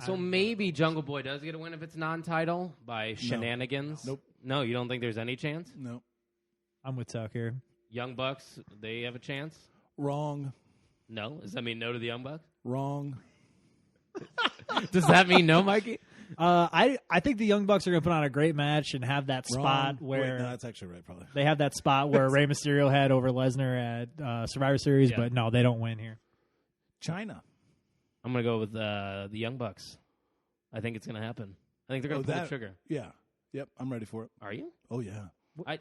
E: So maybe Jungle Boy does get a win if it's non-title by shenanigans?
C: Nope.
E: No, you don't think there's any chance?
C: No.
D: I'm with Tuck here.
E: Young Bucks, they have a chance?
C: Wrong.
E: No? Does that mean no to the Young Bucks?
C: Wrong.
E: Does that mean no, Mikey?
D: I think the Young Bucks are going to put on a great match and have that spot where...
C: Wait, no, that's actually right, probably.
D: They have that spot where Rey Mysterio had over Lesnar at Survivor Series, but no, they don't win here.
C: China.
E: I'm going to go with the Young Bucks. I think it's going to happen. I think they're going to pull the trigger.
C: Yeah. Yep, I'm ready for it.
E: Are you?
C: Oh, yeah.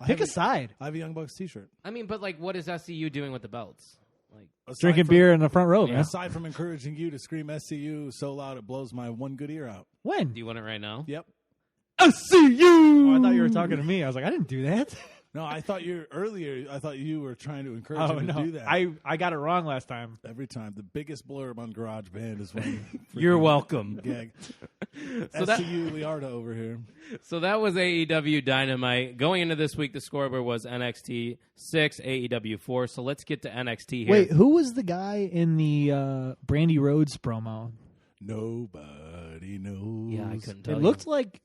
D: Pick a side.
C: I have a Young Bucks t-shirt.
E: I mean, but what is SCU doing with the belts?
D: Drinking beer in the front row, man.
C: Aside from encouraging you to scream SCU so loud it blows my one good ear out.
D: When?
E: Do you want it right now?
C: Yep.
D: SCU! Oh, I thought you were talking to me. I was like, I didn't do that.
C: No, I thought you were trying to encourage him to do that.
D: I got it wrong last time.
C: Every time. The biggest blurb on GarageBand is when
E: you're welcome.
C: Gag. So SCU Liarda over here.
E: So that was AEW Dynamite. Going into this week, the scoreboard was NXT 6, AEW 4. So let's get to NXT here.
D: Wait, who was the guy in the Brandy Rhodes promo?
C: Nobody knows.
E: Yeah, I couldn't tell
D: It looked like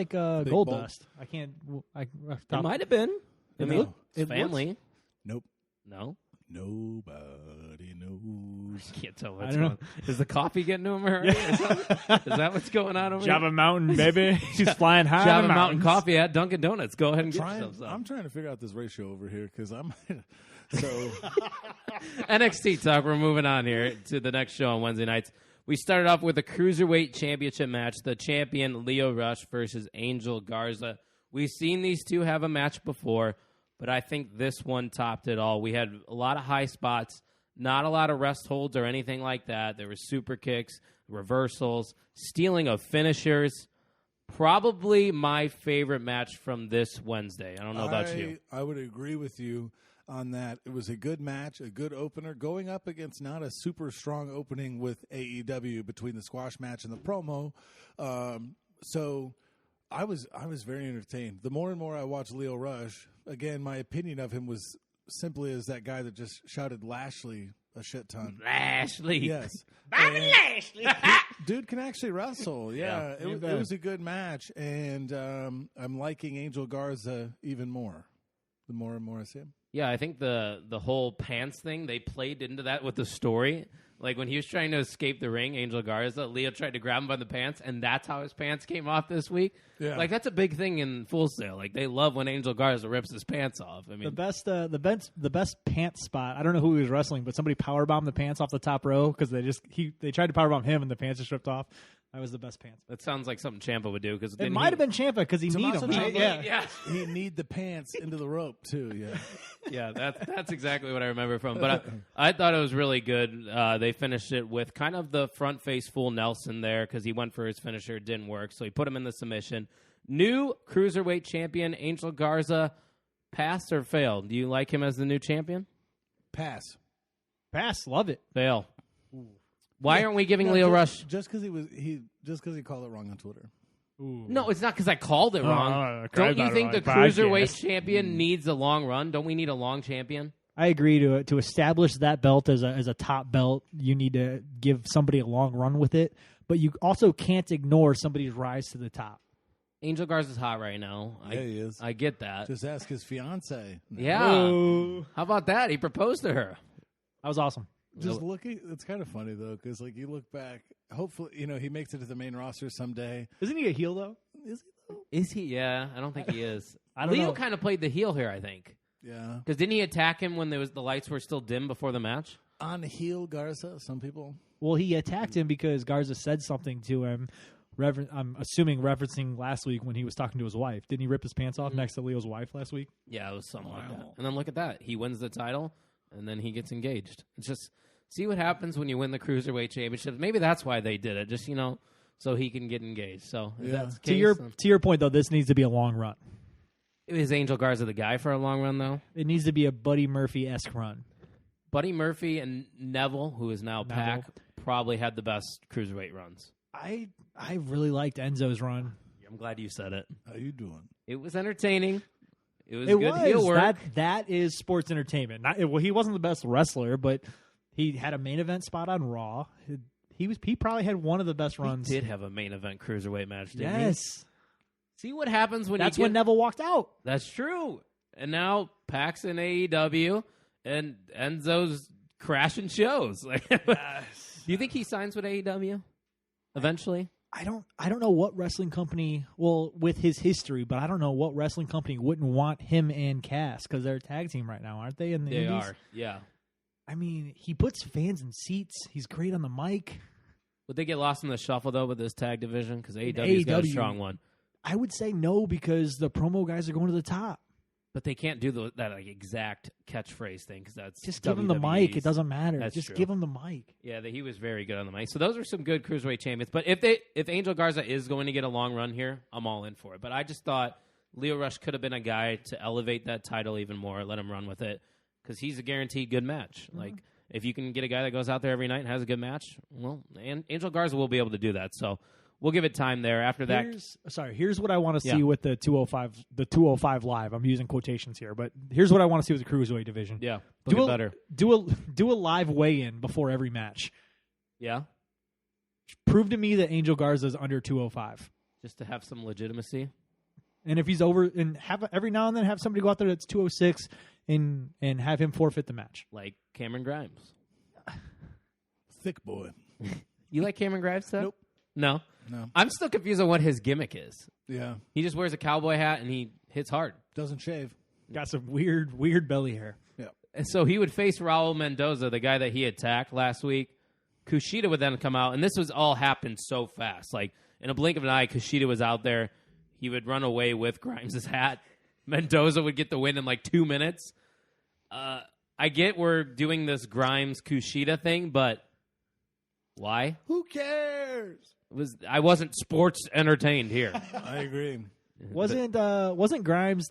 D: Goldust. I can't.
E: It might have been. I mean, it's family.
C: Nope.
E: No.
C: Nobody knows. booze.
E: Can't tell
D: I
E: what's
D: don't
E: going on. Is the coffee getting to him already? Is that what's going on over here?
D: Java Mountain, baby. She's flying high.
E: Java
D: in the
E: Mountain
D: mountains.
E: Coffee at Dunkin' Donuts. Go ahead and get yourself some.
C: I'm trying to figure out this ratio over here because I'm so.
E: NXT talk. We're moving on here to the next show on Wednesday nights. We started off with a Cruiserweight Championship match. The champion, Lio Rush, versus Angel Garza. We've seen these two have a match before, but I think this one topped it all. We had a lot of high spots, not a lot of rest holds or anything like that. There were super kicks, reversals, stealing of finishers. Probably my favorite match from this Wednesday. I don't know about you.
C: I would agree with you on that. It was a good match, a good opener, going up against not a super strong opening with AEW between the squash match and the promo. So I was very entertained. The more and more I watch Lio Rush, again, my opinion of him was simply as that guy that just shouted Lashley a shit ton.
E: Lashley.
C: Yes.
E: Bobby Lashley.
C: Dude can actually wrestle. Yeah. It was a good match, and I'm liking Angel Garza even more. The more and more I see him.
E: Yeah, I think the whole pants thing, they played into that with the story. Like when he was trying to escape the ring, Angel Garza, Leo tried to grab him by the pants, and that's how his pants came off this week.
C: Yeah.
E: Like that's a big thing in Full Sail. Like they love when Angel Garza rips his pants off. I mean,
D: the best pants spot. I don't know who he was wrestling, but somebody powerbombed the pants off the top row because they tried to powerbomb him and the pants just ripped off. That was the best pants.
E: that sounds like something Ciampa would do. Because
D: It might have been Ciampa because he need
C: Tommaso
D: them. Right?
C: Ciampa.
D: Yeah.
C: He need the pants into the rope too. Yeah.
E: Yeah, that's exactly what I remember from. But I thought it was really good. They finished it with kind of the front face full Nelson there because he went for his finisher. It didn't work, so he put him in the submission. New Cruiserweight champion, Angel Garza, passed or failed? Do you like him as the new champion?
C: Pass.
D: Love it.
E: Fail. Why aren't we giving Lio Rush?
C: Just because he called it wrong on Twitter.
D: Ooh.
E: No, it's not because I called it wrong. Don't you think the Cruiserweight champion needs a long run? Don't we need a long champion?
D: I agree to establish that belt as a top belt. You need to give somebody a long run with it, but you also can't ignore somebody's rise to the top.
E: Angel Garza's hot right now.
C: Yeah, he is.
E: I get that.
C: Just ask his fiance.
E: Yeah.
D: Oh.
E: How about that? He proposed to her.
D: That was awesome.
C: Just looking, it's kind of funny though, because like you look back. Hopefully, he makes it to the main roster someday.
D: Isn't he a heel though?
C: Is he though?
E: Is he? Yeah, I don't think he is.
D: I don't
E: Leo
D: know.
E: kind of played the heel here, I think.
C: Yeah.
E: Because didn't he attack him when the lights were still dim before the match?
C: On heel Garza, some people.
D: Well, he attacked him because Garza said something to him. I'm assuming referencing last week when he was talking to his wife. Didn't he rip his pants off next to Leo's wife last week?
E: Yeah, it was something like that. And then look at that. He wins the title, and then he gets engaged. It's just, see what happens when you win the Cruiserweight Championship. Maybe that's why they did it, just, so he can get engaged. So if that's the case,
D: to your point, though, this needs to be a long run.
E: is Angel Garza the guy for a long run, though?
D: It needs to be a Buddy Murphy-esque run.
E: Buddy Murphy and Neville, who is now Pac, probably had the best Cruiserweight runs.
D: I really liked Enzo's run.
E: I'm glad you said it.
C: How you doing?
E: It was entertaining. It was good heel work.
D: That is sports entertainment. He wasn't the best wrestler, but he had a main event spot on Raw. He probably had one of the best runs.
E: He did have a main event Cruiserweight match, didn't he?
D: Yes.
E: See what happens when
D: That's when Neville walked out.
E: That's true. And now Pac's in AEW, and Enzo's crashing shows. Do you think he signs with AEW eventionally?
D: I don't know what wrestling company, with his history, but I don't know what wrestling company wouldn't want him and Cass because they're a tag team right now, aren't they? In the
E: They
D: Indies?
E: are, yeah.
D: I mean, he puts fans in seats. He's great on the mic.
E: Would they get lost in the shuffle, though, with this tag division? Because AEW's got a strong one.
D: I would say no because the promo guys are going to the top.
E: But they can't do that exact catchphrase thing because that's
D: just give him the mic. It doesn't matter.
E: That's
D: just
E: true.
D: give him the mic.
E: Yeah, he was very good on the mic. So those are some good Cruiserweight champions. But if Angel Garza is going to get a long run here, I'm all in for it. But I just thought Lio Rush could have been a guy to elevate that title even more, let him run with it, because he's a guaranteed good match. Mm-hmm. Like, if you can get a guy that goes out there every night and has a good match, well, and Angel Garza will be able to do that. So we'll give it time there. After that,
D: here's what I want to see with the 205 live. I'm using quotations here, but here's what I want to see with the Cruiserweight division.
E: Yeah,
D: better. Do a live weigh-in before every match.
E: Yeah.
D: Prove to me that Angel Garza is under 205.
E: Just to have some legitimacy.
D: And if he's over, and have every now and then have somebody go out there that's 206 and have him forfeit the match.
E: Like Cameron Grimes.
C: thick boy.
E: You like Cameron Grimes stuff?
C: Nope.
E: No?
C: No.
E: I'm still confused on what his gimmick is.
C: Yeah.
E: He just wears a cowboy hat and he hits hard.
C: Doesn't shave.
D: Got some weird belly hair.
C: Yeah.
E: And so he would face Raul Mendoza, the guy that he attacked last week. Kushida would then come out, and this was all happened so fast. Like, in a blink of an eye, Kushida was out there. He would run away with Grimes' hat. Mendoza would get the win in like 2 minutes. I get we're doing this Grimes-Kushida thing, but why?
C: Who cares?
E: I wasn't sports entertained here.
C: I agree.
D: Wasn't Grimes?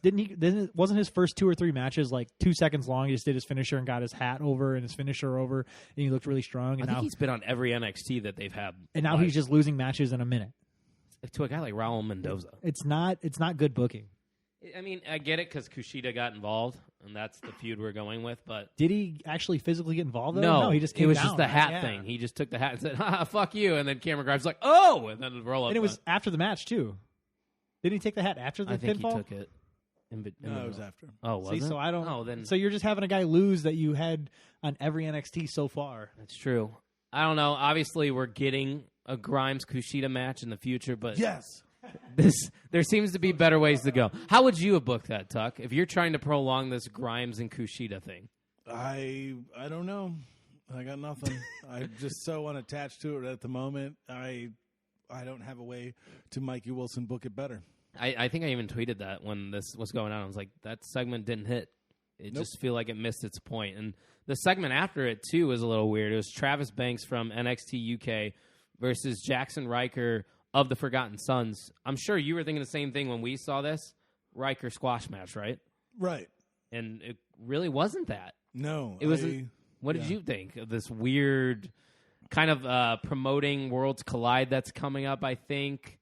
D: Wasn't his first 2 or 3 matches like 2 seconds long? He just did his finisher and got his hat over and his finisher over, and he looked really strong. And
E: I think he's been on every NXT that they've had.
D: And now he's just losing matches in a minute.
E: To a guy like Raul Mendoza.
D: It's not good booking.
E: I mean, I get it because Kushida got involved, and that's the feud we're going with. But
D: did he actually physically get involved? Though?
E: No,
D: he just came
E: it was
D: down,
E: just the hat
D: right?
E: thing. He just took the hat and said, "Ha, fuck you," and then Cameron Grimes was like, "Oh," and then roll up.
D: And it was after the match too. Didn't he take the hat after the
E: I think
D: pinfall?
E: he took it.
C: No, it was after.
E: Oh, was
D: See,
E: it?
D: so I don't.
E: Oh, then
D: So you're just having a guy lose that you had on every NXT so far.
E: that's true. I don't know. Obviously, we're getting a Grimes Kushida match in the future, but
C: Yes.
E: there seems to be better ways to go. How would you have booked that, Tuck, if you're trying to prolong this Grimes and Kushida thing?
C: I don't know. I got nothing. I'm just so unattached to it at the moment. I don't have a way to Mikey Wilson book it better.
E: I think I even tweeted that when this was going on. I was like, that segment didn't hit. It just feel like it missed its point. And the segment after it, too, was a little weird. It was Travis Banks from NXT UK versus Jackson Riker of the Forgotten Sons. I'm sure you were thinking the same thing when we saw this Riker squash match, right?
C: Right.
E: And it really wasn't that.
C: No.
E: It wasn't. What did you think of this weird kind of promoting Worlds Collide that's coming up, I think?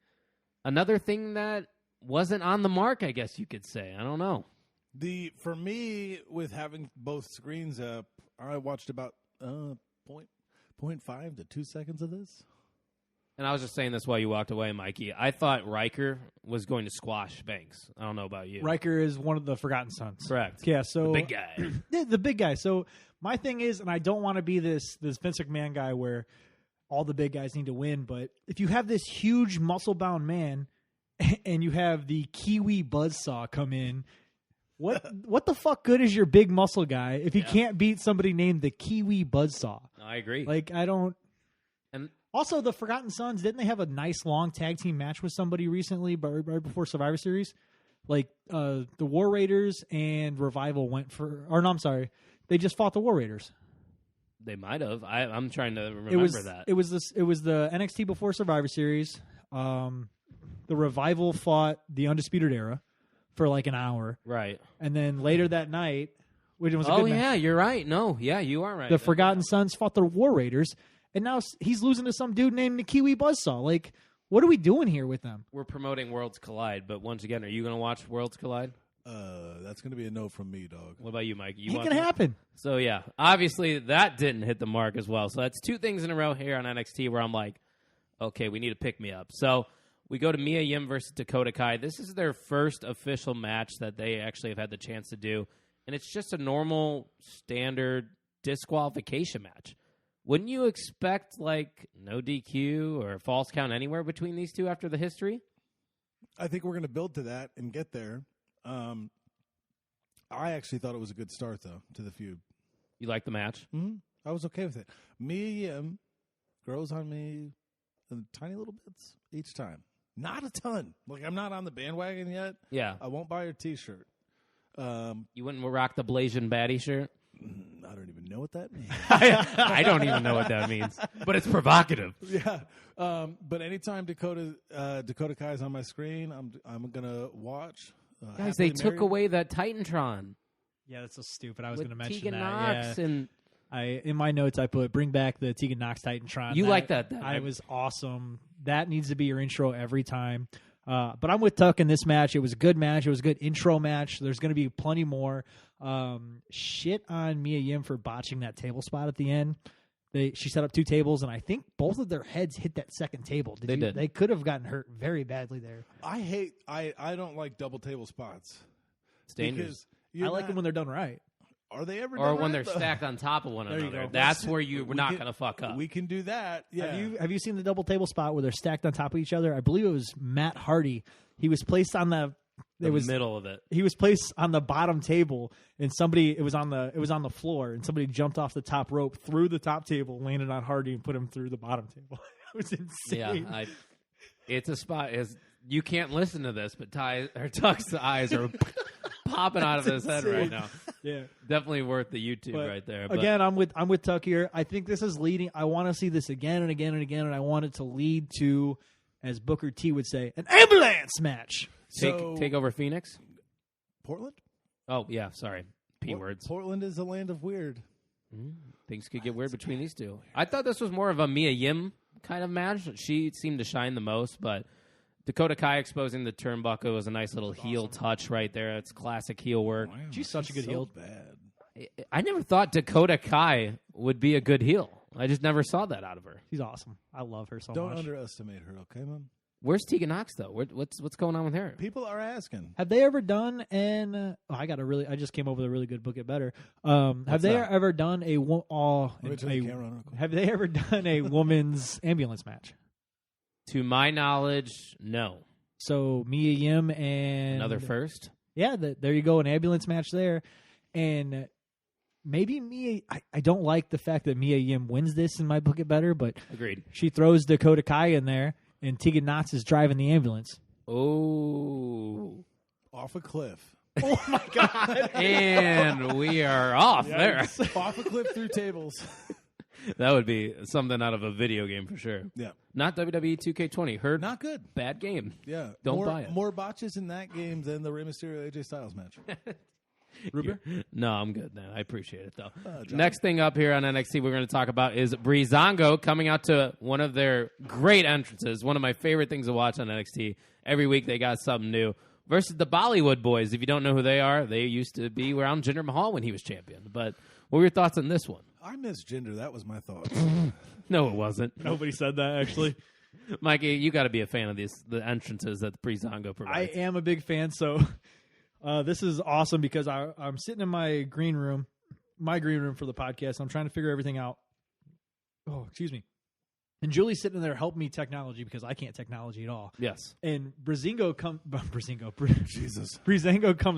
E: Another thing that wasn't on the mark, I guess you could say. I don't know.
C: For me, with having both screens up, I watched about 0.5 to 2 seconds of this.
E: And I was just saying this while you walked away, Mikey. I thought Riker was going to squash Banks. I don't know about you.
D: Riker is one of the Forgotten Sons.
E: Correct.
D: Yeah, so
E: The big guy.
D: Yeah, the big guy. So my thing is, and I don't want to be this Vince McMahon guy where all the big guys need to win, but if you have this huge muscle-bound man and you have the Kiwi Buzzsaw come in, what the fuck good is your big muscle guy if he can't beat somebody named the Kiwi Buzzsaw?
E: I agree.
D: Like, I don't...
E: And
D: also, the Forgotten Sons, didn't they have a nice long tag team match with somebody recently, right before Survivor Series? Like, the War Raiders and Revival went for... Or no, I'm sorry. They just fought the War Raiders.
E: they might have. I'm trying to remember that.
D: It was the NXT before Survivor Series. The Revival fought the Undisputed Era for like an hour.
E: Right.
D: And then later that night, which was a good match,
E: yeah, you're right. No, yeah, you are right.
D: the Forgotten Sons fought the War Raiders, and now he's losing to some dude named the Kiwi Buzzsaw. Like, what are we doing here with them?
E: We're promoting Worlds Collide, but once again, are you going to watch Worlds Collide?
C: That's going to be a no from me, dog.
E: What about you, Mike? You
D: Ain't
E: want
D: gonna
E: to-
D: happen.
E: So, yeah, obviously that didn't hit the mark as well. So that's two things in a row here on NXT where I'm like, okay, we need to pick me up. So we go to Mia Yim versus Dakota Kai. This is their first official match that they actually have had the chance to do. And it's just a normal, standard disqualification match. Wouldn't you expect, like, no DQ or false count anywhere between these two after the history?
C: I think we're going to build to that and get there. I actually thought it was a good start, though, to the feud.
E: You like the match?
C: Mm-hmm. I was okay with it. Mia Yim grows on me in tiny little bits each time. Not a ton. Like, I'm not on the bandwagon yet.
E: Yeah.
C: I won't buy her T-shirt.
E: You wouldn't rock the Blasian Baddie shirt?
C: I don't even know what that means.
E: I don't even know what that means, but it's provocative.
C: Yeah. But anytime Dakota Kai's on my screen, I'm gonna watch.
E: Guys, they
C: Happily
E: took
C: Married.
E: away that Titantron.
D: Yeah, that's so stupid. I was
E: with
D: going to mention
E: Tegan
D: that.
E: Knox
D: Yeah.
E: and
D: In my notes, I put bring back the Tegan Knox Titantron.
E: You like that?
D: I was awesome. That needs to be your intro every time. But I'm with Tuck in this match. It was a good match. It was a good intro match. There's going to be plenty more. Shit on Mia Yim for botching that table spot at the end. She set up two tables, and I think both of their heads hit that second table.
E: They did.
D: They could have gotten hurt very badly there.
C: I don't like double table spots.
E: it's dangerous.
C: Because
D: I like them when they're done right.
C: Are they ever?
E: Or
C: done
E: when
C: that,
E: they're
C: though?
E: stacked on top of one
C: There you
E: another.
C: go.
E: That's where you're
C: We
E: not
C: can-
E: going to fuck up.
C: We can do that. Yeah.
D: Have you seen the double table spot where they're stacked on top of each other? I believe it was Matt Hardy. He was placed on the
E: middle of it.
D: He was placed on the bottom table, and it was on the floor, and somebody jumped off the top rope, through the top table, landed on Hardy, and put him through the bottom table. It was insane.
E: Yeah, it's a spot. You can't listen to this, but Tuck's eyes are popping out of his head right now.
D: Yeah,
E: Definitely worth the YouTube
D: but
E: right there. But
D: again, I'm with Tuck here. I think this is leading. I want to see this again and again and again, and I want it to lead to, as Booker T would say, an ambulance match.
E: take over Phoenix.
C: Portland?
E: Oh yeah, sorry, P words.
C: Portland is a land of weird.
E: Things could get weird between these two. I thought this was more of a Mia Yim kind of match. She seemed to shine the most, but Dakota Kai exposing the turnbuckle was a nice little heel touch right there. It's classic heel work.
C: Wow,
D: She's such a good heel.
C: Bad.
E: I never thought Dakota Kai would be a good heel. I just never saw that out of her.
D: She's awesome. I love her so
C: Don't
D: much.
C: underestimate her, okay, Mom?
E: Where's Tegan Knox though? What's going on with her?
C: People are asking.
D: Have they ever done an? I just came up with a really good book. It better. Have they
E: that?
D: ever done a?
C: Let me turn the camera on real quick.
D: Have they ever done a women's ambulance match?
E: To my knowledge, no.
D: So Mia Yim and
E: Another first.
D: Yeah, there you go, an ambulance match there, and maybe Mia. I don't like the fact that Mia Yim wins this in my book. It better, but
E: Agreed.
D: she throws Dakota Kai in there, and Tegan Knox is driving the ambulance.
E: Oh.
C: Off a cliff.
D: Oh my god!
E: And we are off there.
C: Off a cliff through tables.
E: That would be something out of a video game for sure.
C: Yeah.
E: Not WWE 2K20. Heard
C: Not good.
E: bad game.
C: Yeah.
E: Don't buy it.
C: More botches in that game than the Rey Mysterio AJ Styles match.
D: Ruber?
E: No, I'm good now. I appreciate it, though.
C: John.
E: Next thing up here on NXT we're going to talk about is Breezango coming out to one of their great entrances, one of my favorite things to watch on NXT. Every week they got something new. Versus the Bollywood Boys. If you don't know who they are, they used to be around Jinder Mahal when he was champion. But what were your thoughts on this one?
C: I miss Jinder. That was my thought.
E: No, it wasn't.
D: Nobody said that actually.
E: Mikey, you got to be a fan of the entrances that Breezango
D: I
E: provides.
D: am a big fan, so this is awesome because I'm sitting in my green room for the podcast. I'm trying to figure everything out. Oh, excuse me. And Julie's sitting there helping me technology because I can't technology at all.
E: Yes.
D: And Breezango comes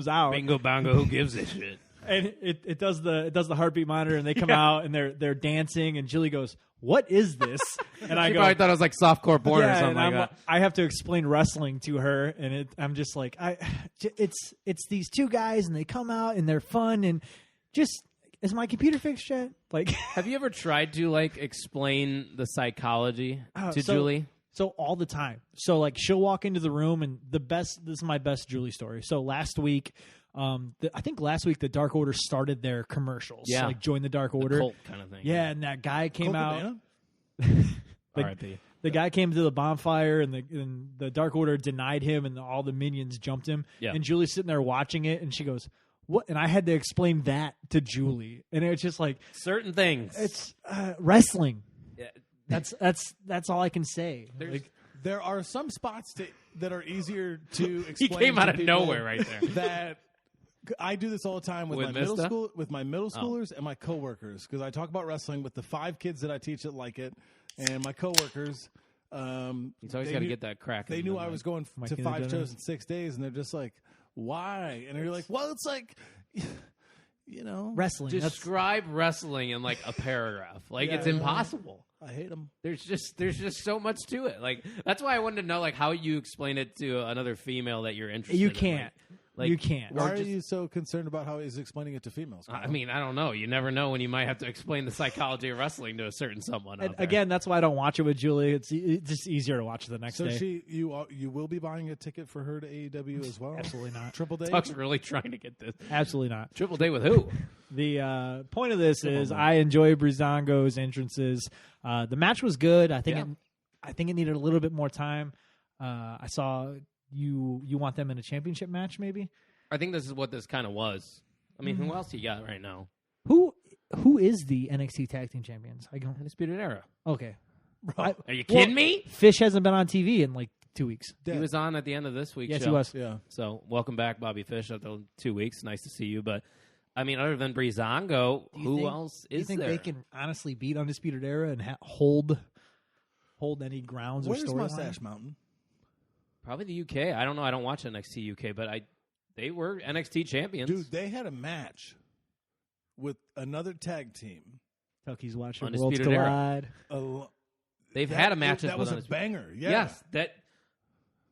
D: out.
E: Bingo bongo, who gives a shit?
D: And it does the heartbeat monitor, and they come out and they're dancing, and Julie goes, "What is this?" And I
E: She
D: go,
E: probably thought it was like softcore porn or
D: yeah,
E: something
D: and
E: like that.
D: I have to explain wrestling to her, and I'm just like, it's these two guys, and they come out and they're fun, and just is my computer fixed yet? Like,
E: Have you ever tried to like explain the psychology to Julie?
D: So all the time. So like she'll walk into the room, and this is my best Julie story. So last week. I think last week the Dark Order started their commercials.
E: Yeah.
D: Like join the Dark Order.
E: Cult kind of thing.
D: Yeah, and that guy came
C: Colt
D: out.
C: Cabana?
E: R.I.P.
D: The guy came to the bonfire, and the Dark Order denied him, and all the minions jumped him.
E: Yeah.
D: And Julie's sitting there watching it, and she goes, "What?" And I had to explain that to Julie, and it was just like
E: Certain things.
D: it's wrestling.
E: Yeah.
D: That's all I can say. Like,
C: There are some spots that are easier to explain.
E: He came
C: to
E: out of
C: people
E: nowhere right there.
C: That I do this all the time with
E: With
C: my middle
E: Mista?
C: school, with my middle schoolers and my coworkers, because I talk about wrestling with the 5 kids that I teach that like it, and my coworkers.
E: He's always
C: they
E: got to
C: knew-
E: get that crack.
C: They
E: in
C: knew
E: them,
C: I
E: like-
C: was going
D: Mikey
C: to
D: the
C: 5
D: General?
C: shows in 6 days, and they're just like, "Why?" And you're like, "Well, it's like, you know,
D: wrestling. That's,
E: Describe wrestling in like a paragraph. Like
C: Yeah,
E: it's
C: yeah.
E: impossible.
C: I hate them."
E: There's just so much to it. Like that's why I wanted to know like how you explain it to another female that you're interested.
D: you
E: in.
D: can't.
E: Like,
D: You can't.
C: Why
E: Or
C: are
E: just-
C: you so concerned about how he's explaining it to females?
E: I mean, I don't know. You never know when you might have to explain the psychology of wrestling to a certain someone.
D: And
E: out there.
D: again, that's why I don't watch it with Julie. It's just easier to watch the next
C: so
D: day.
C: you will be buying a ticket for her to AEW as well?
D: Absolutely not.
C: Triple Day.
E: Tuck's really trying to get this
D: Absolutely not.
E: triple day with who?
D: The point of this is
C: man.
D: I enjoy Breezango's entrances. The match was good. I think it needed a little bit more time. I saw you want them in a championship match, maybe.
E: I think this is what this kind of was. I mean, who else you got right now?
D: Who is the NXT Tag Team Champions? I go.
E: Undisputed Era.
D: Okay.
E: Are you kidding me?
D: Fish hasn't been on TV in like 2 weeks.
E: He was on at the end of this week's
D: Yes,
E: show.
D: he was.
C: Yeah.
E: So welcome back, Bobby Fish, after 2 weeks. Nice to see you. But I mean, other than Breezango, who else
D: Do you
E: is
D: think
E: there?
D: they can honestly beat Undisputed Era and hold any grounds
C: Where's
D: or storyline?
C: Mustache Mountain?
E: Probably the UK. I don't know. I don't watch NXT UK, but they were NXT champions.
C: Dude, they had a match with another tag team.
D: Tucky's watching
E: Undisputed
D: Worlds
E: Era.
D: Collide.
E: They've had a match.
C: That was a banger. Yeah.
E: Yes, that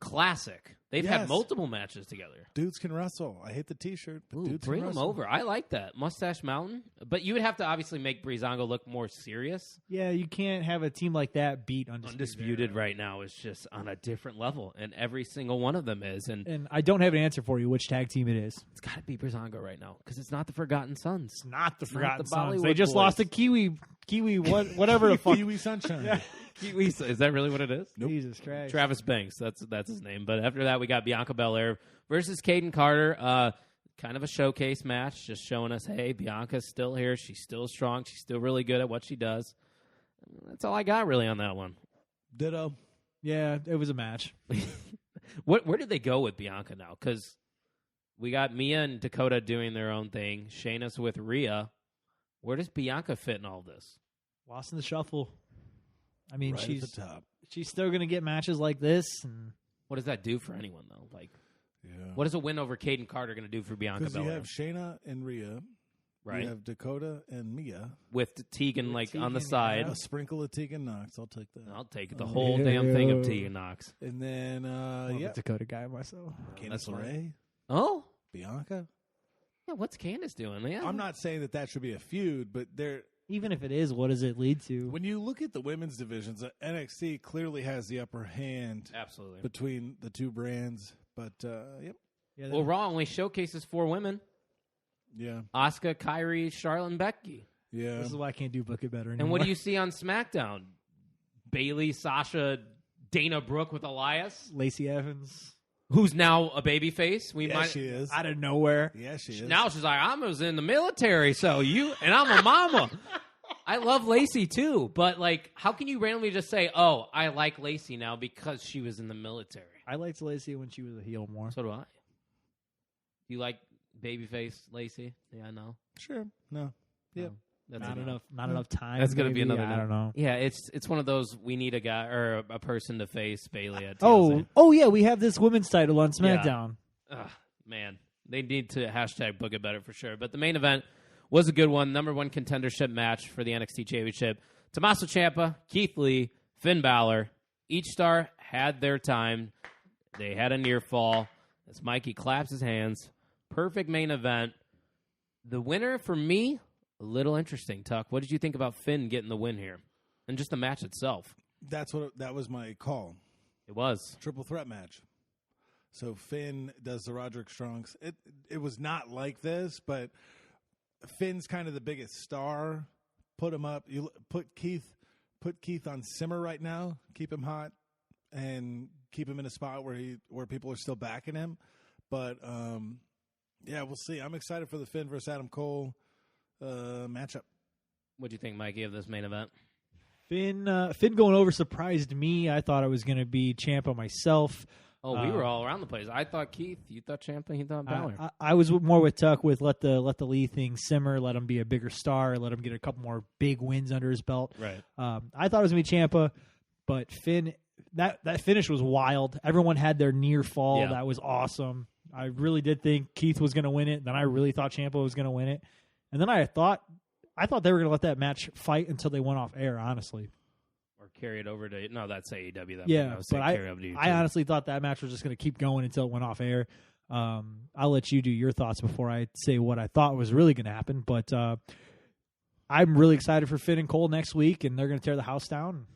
E: classic. They've had
C: Yes.
E: multiple matches together.
C: Dudes can wrestle. I hate the T-shirt, but
E: Ooh,
C: dudes
E: bring
C: can
E: them
C: wrestle.
E: over. I like that. Mustache Mountain. But you would have to obviously make Breezango look more serious.
D: Yeah, you can't have a team like that beat
E: Undisputed
D: Era.
E: right now is just on a different level, and every single one of them is. And
D: And I don't have an answer for you which tag team it is.
E: it's got to be Breezango right now because it's not the Forgotten Sons.
D: It's not the
E: not
D: Forgotten
E: the
D: Sons.
E: Bollywood
D: They just
E: boys.
D: lost to Kiwi, whatever the fuck.
C: Kiwi Sunshine.
E: Kiwi, is that really what it is?
D: Jesus Christ.
E: Travis Banks, that's his name. But after that, we got Bianca Belair versus Caden Carter. Kind of a showcase match, just showing us, hey, Bianca's still here. She's still strong. She's still really good at what she does. That's all I got really on that one.
C: Ditto.
D: Yeah, it was a match.
E: Where did they go with Bianca now? Because we got Mia and Dakota doing their own thing. Shayna's with Rhea. Where does Bianca fit in all this?
D: Lost in the shuffle. I mean,
C: Right at
D: she's
C: the top.
D: she's still going to get matches like this. And
E: What does that do for anyone, though? Like,
C: Yeah.
E: what is a win over Caden Carter going to do for Bianca
C: Because you
E: Belair?
C: have Shayna and Rhea.
E: Right.
C: You have Dakota and Mia.
E: With Tegan, like, on the
D: Tegan,
E: side.
C: A sprinkle of Tegan Knox. I'll take that.
E: I'll take the whole damn thing of Tegan Knox.
C: And then,
D: I'm
C: yeah.
D: a Dakota guy myself.
C: Candice
E: That's fine.
C: LeRae.
E: Oh?
C: Bianca.
E: Yeah, what's Candace doing? Yeah.
C: I'm not saying that should be a feud, but they're
D: Even if it is, what does it lead to?
C: when you look at the women's divisions, NXT clearly has the upper hand
E: Absolutely.
C: between the two brands. But yep,
D: Yeah,
E: Well, Raw only showcases 4 women.
C: yeah,
E: Asuka, Kyrie, Charlotte, and Becky.
C: yeah.
D: this is why I can't do Book It Better anymore.
E: And what do you see on SmackDown? Bailey, Sasha, Dana Brooke with Elias,
D: Lacey Evans
E: who's now a babyface. We
C: Yeah,
E: might.
C: she is.
D: out of nowhere.
C: Yeah, she is.
E: Now she's like, I was in the military, so and I'm a mama. I love Lacey too, but like, how can you randomly just say, "Oh, I like Lacey now because she was in the military"?
D: I liked Lacey when she was a heel more.
E: So do I. Do you like babyface Lacey? Yeah, I know.
C: Sure. No. Yeah.
E: That's
D: Not
E: a no.
D: not enough time.
E: That's gonna be
D: maybe?
E: another.
D: I don't know.
E: Yeah, it's one of those. We need a guy or a person to face Bailey at.
D: Oh,
E: TLC.
D: yeah, we have this women's title on SmackDown.
E: Ugh, man, they need to hashtag book it better for sure. But the main event was a good one. Number 1 contendership match for the NXT Championship. Tommaso Ciampa, Keith Lee, Finn Balor. Each star had their time. They had a near fall. As Mikey claps his hands. Perfect main event. The winner for me, a little interesting. Tuck, what did you think about Finn getting the win here? And just the match itself.
C: That was my call.
E: It was.
C: Triple threat match. So Finn does the Roderick Strongs. It was not like this, but Finn's kind of the biggest star. Put him up. You put Keith on simmer right now. Keep him hot and keep him in a spot where people are still backing him. But yeah, we'll see. I'm excited for the Finn versus Adam Cole matchup.
E: What do you think, Mikey, of this main event?
D: Finn going over surprised me. I thought it was going to be Ciampa myself.
E: Oh, we were all around the place. I thought Keith. You thought Ciampa. He thought Balor.
D: I was more with Tuck with let the Lee thing simmer, let him be a bigger star, let him get a couple more big wins under his belt.
E: Right.
D: I thought it was going to be Ciampa, but Finn, that finish was wild. Everyone had their near fall.
E: Yeah.
D: That was awesome. I really did think Keith was going to win it. Then I really thought Ciampa was going to win it. And then I thought they were going to let that match fight until they went off air, honestly.
E: Or carry it over to that's AEW.
D: Yeah,
E: would
D: but
E: carry over to you
D: I
E: too.
D: honestly thought that match was just going to keep going until it went off air. I'll let you do your thoughts before I say what I thought was really going to happen. But I'm really excited for Finn and Cole next week, and they're going to tear the house down.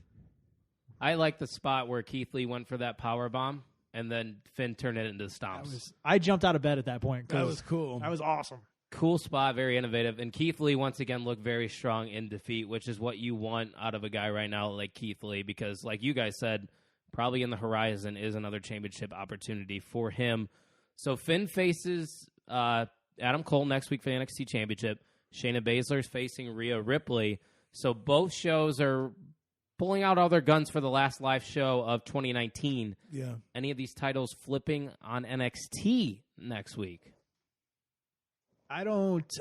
E: I like the spot where Keith Lee went for that power bomb, and then Finn turned it into stomps.
D: I jumped out of bed at that point. 'cause
C: That was cool.
D: That was awesome.
E: Cool spot, very innovative. And Keith Lee, once again, looked very strong in defeat, which is what you want out of a guy right now like Keith Lee, because like you guys said, probably in the horizon is another championship opportunity for him. So Finn faces Adam Cole next week for the NXT Championship. Shayna Baszler's facing Rhea Ripley. So both shows are pulling out all their guns for the last live show of 2019.
C: Yeah.
E: Any of these titles flipping on NXT next week?
D: I don't.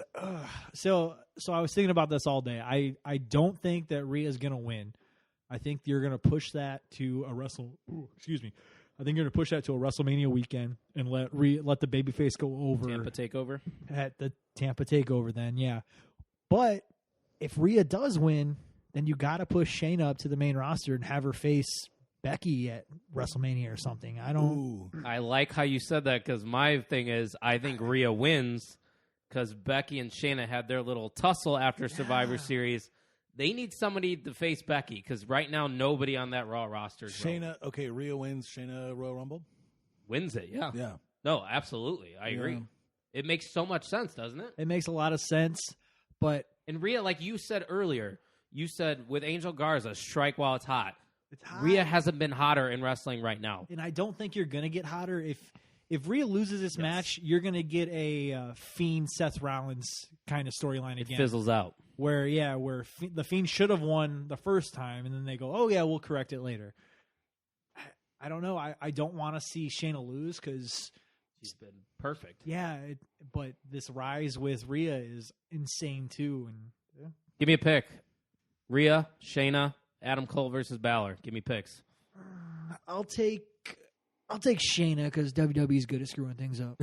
D: So I was thinking about this all day. I don't think that Rhea's gonna win. I think you're gonna push that to a excuse me. I think you're gonna push that to a WrestleMania weekend and let the babyface go over.
E: Tampa takeover
D: at the Tampa takeover. Then yeah, but if Rhea does win, then you got to push Shayna up to the main roster and have her face Becky at WrestleMania or something.
E: I like how you said that because my thing is I think Rhea wins. Because Becky and Shayna had their little tussle after Survivor Series. They need somebody to face Becky because right now nobody on that Raw roster is
C: Shayna, okay, Rhea wins. Shayna Royal Rumble?
E: wins it, yeah.
C: Yeah.
E: No, absolutely. I agree. It makes so much sense, doesn't it?
D: It makes a lot of sense, but...
E: And Rhea, like you said earlier, you said with Angel Garza, strike while it's hot.
D: It's hot.
E: Rhea hasn't been hotter in wrestling right now.
D: And I don't think you're going to get hotter. If Rhea loses this match, you're going to get a Fiend Seth Rollins kind of storyline again.
E: It fizzles out.
D: Where the Fiend should have won the first time, and then they go, oh, yeah, we'll correct it later. I don't know. I don't want to see Shayna lose because...
E: She's been perfect.
D: Yeah, but this rise with Rhea is insane, too. And
E: Give me a pick. Rhea, Shayna, Adam Cole versus Balor. Give me picks.
D: I'll take Shayna because WWE's good at screwing things up.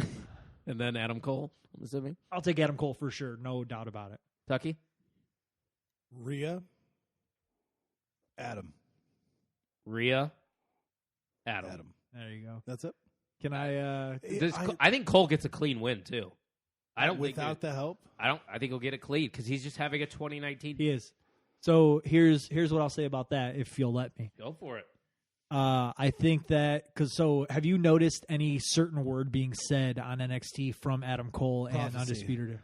E: And then Adam Cole, I'm assuming.
D: I'll take Adam Cole for sure, no doubt about it.
E: Tucky?
C: Rhea, Adam.
E: Rhea, Adam.
D: There you go.
C: That's it.
D: Can I?
E: I think Cole gets a clean win too. I don't
C: without the help.
E: I think he'll get it clean because he's just having a 2019.
D: He is. So here's what I'll say about that, if you'll let me.
E: Go for it.
D: I think that have you noticed any certain word being said on NXT from Adam Cole
C: Prophecy.
D: and Undisputed?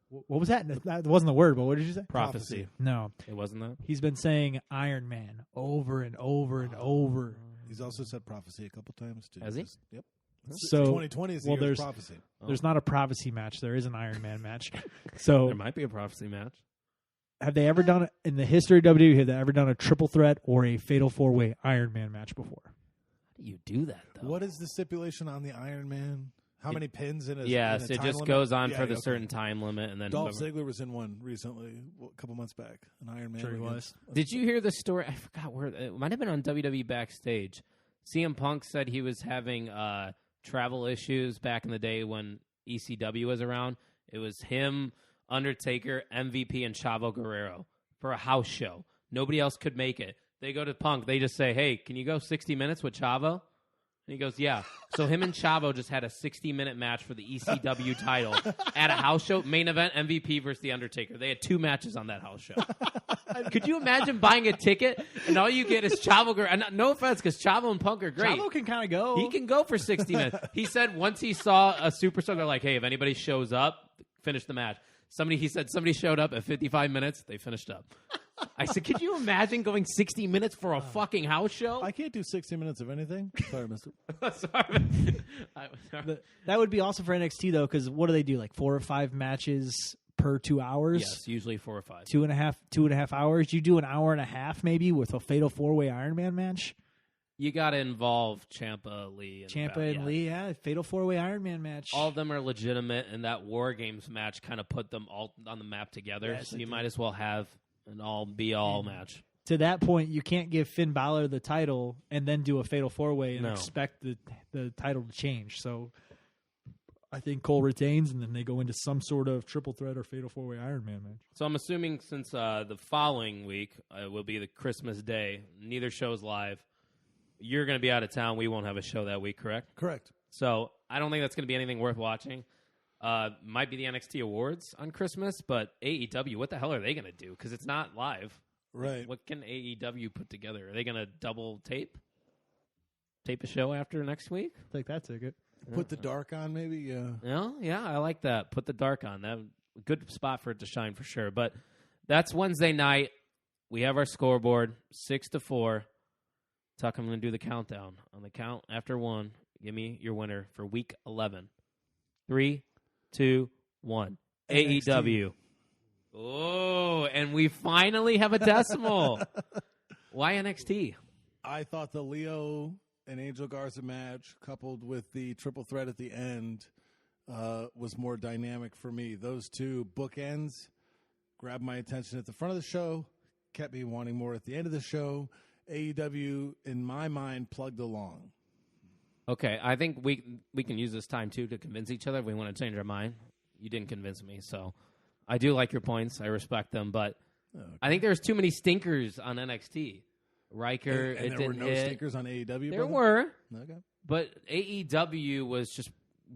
D: What was that? That wasn't the word, but what did you say?
E: Prophecy.
D: No,
E: It wasn't that.
D: he's been saying Iron Man over and over and over.
C: He's also said prophecy a couple times too.
E: Has he?
C: Yep.
D: So
C: 2020 is the year of
D: there's
C: prophecy.
D: there's not a prophecy match. There is an Iron Man match. So
E: There might be a prophecy match.
D: have they ever done in the history of WWE? Have they ever done a triple threat or a fatal 4-way Iron Man match before?
E: How do you do that though?
C: What is the stipulation on the Iron Man? How many pins in a
E: Yes,
C: in a
E: it
C: time
E: just
C: limit?
E: goes on
C: Yeah,
E: for the
C: okay.
E: certain time limit, and then
C: Dolph
E: whoever-
C: Ziggler was in one recently, a couple months back. An Iron Man.
D: Sure he
C: against-
E: Did you hear the story? I forgot where it might have been on WWE Backstage. CM Punk said he was having travel issues back in the day when ECW was around. It was him, Undertaker, MVP, and Chavo Guerrero for a house show. Nobody else could make it. They go to Punk. They just say, hey, can you go 60 minutes with Chavo? And he goes, yeah. So him and Chavo just had a 60-minute match for the ECW title at a house show. Main event, MVP versus The Undertaker. They had 2 matches on that house show. Could you imagine buying a ticket and all you get is Chavo Guerrero? No offense, because Chavo and Punk are great.
D: Chavo can kind of go.
E: He can go for 60 minutes. He said once he saw a superstar, they're like, hey, if anybody shows up, finish the match. He said somebody showed up at 55 minutes, they finished up. I said, could you imagine going 60 minutes for a fucking house show?
C: I can't do 60 minutes of anything. Sorry, mister.
E: Sorry.
D: That would be awesome for NXT though, because what do they do? Like 4 or 5 matches per 2 hours?
E: Yes, usually 4 or 5.
D: 2.5 hours. You do an hour and a half maybe with a fatal 4-way Iron Man match.
E: You got to involve Ciampa, Lee.
D: And Lee, yeah, fatal 4-way Iron Man match.
E: All of them are legitimate, and that War Games match kind of put them all on the map together.
D: Yes,
E: so you might as well have an all-be-all match.
D: To that point, you can't give Finn Balor the title and then do a fatal 4-way and
E: No.
D: expect the title to change. So I think Cole retains, and then they go into some sort of triple threat or fatal 4-way Iron Man match.
E: So I'm assuming since the following week will be the Christmas day, neither show's live. You're going to be out of town. We won't have a show that week, correct?
C: Correct.
E: So I don't think that's going to be anything worth watching. Might be the NXT Awards on Christmas, but AEW, what the hell are they going to do? Because it's not live.
C: Right.
E: What can AEW put together? Are they going to double tape a show after next week?
D: Take that ticket.
C: Put the dark on, maybe. Yeah.
E: Yeah, I like that. Put the dark on. That good spot for it to shine for sure. But that's Wednesday night. We have our scoreboard 6-4. Tuck, I'm going to do the countdown. On the count after 1, give me your winner for week 11. 3, 2, 1.
C: NXT.
E: AEW. Oh, and we finally have a decimal. Why NXT?
C: I thought the Leo and Angel Garza match, coupled with the triple threat at the end, was more dynamic for me. Those two bookends grabbed my attention at the front of the show, kept me wanting more at the end of the show. AEW, in my mind, plugged along.
E: Okay, I think we can use this time, too, to convince each other if we want to change our mind. You didn't convince me, so I do like your points. I respect them, but I think there's too many stinkers on NXT. Riker,
C: and there were no stinkers on AEW?
E: There were.
C: Okay.
E: But AEW was just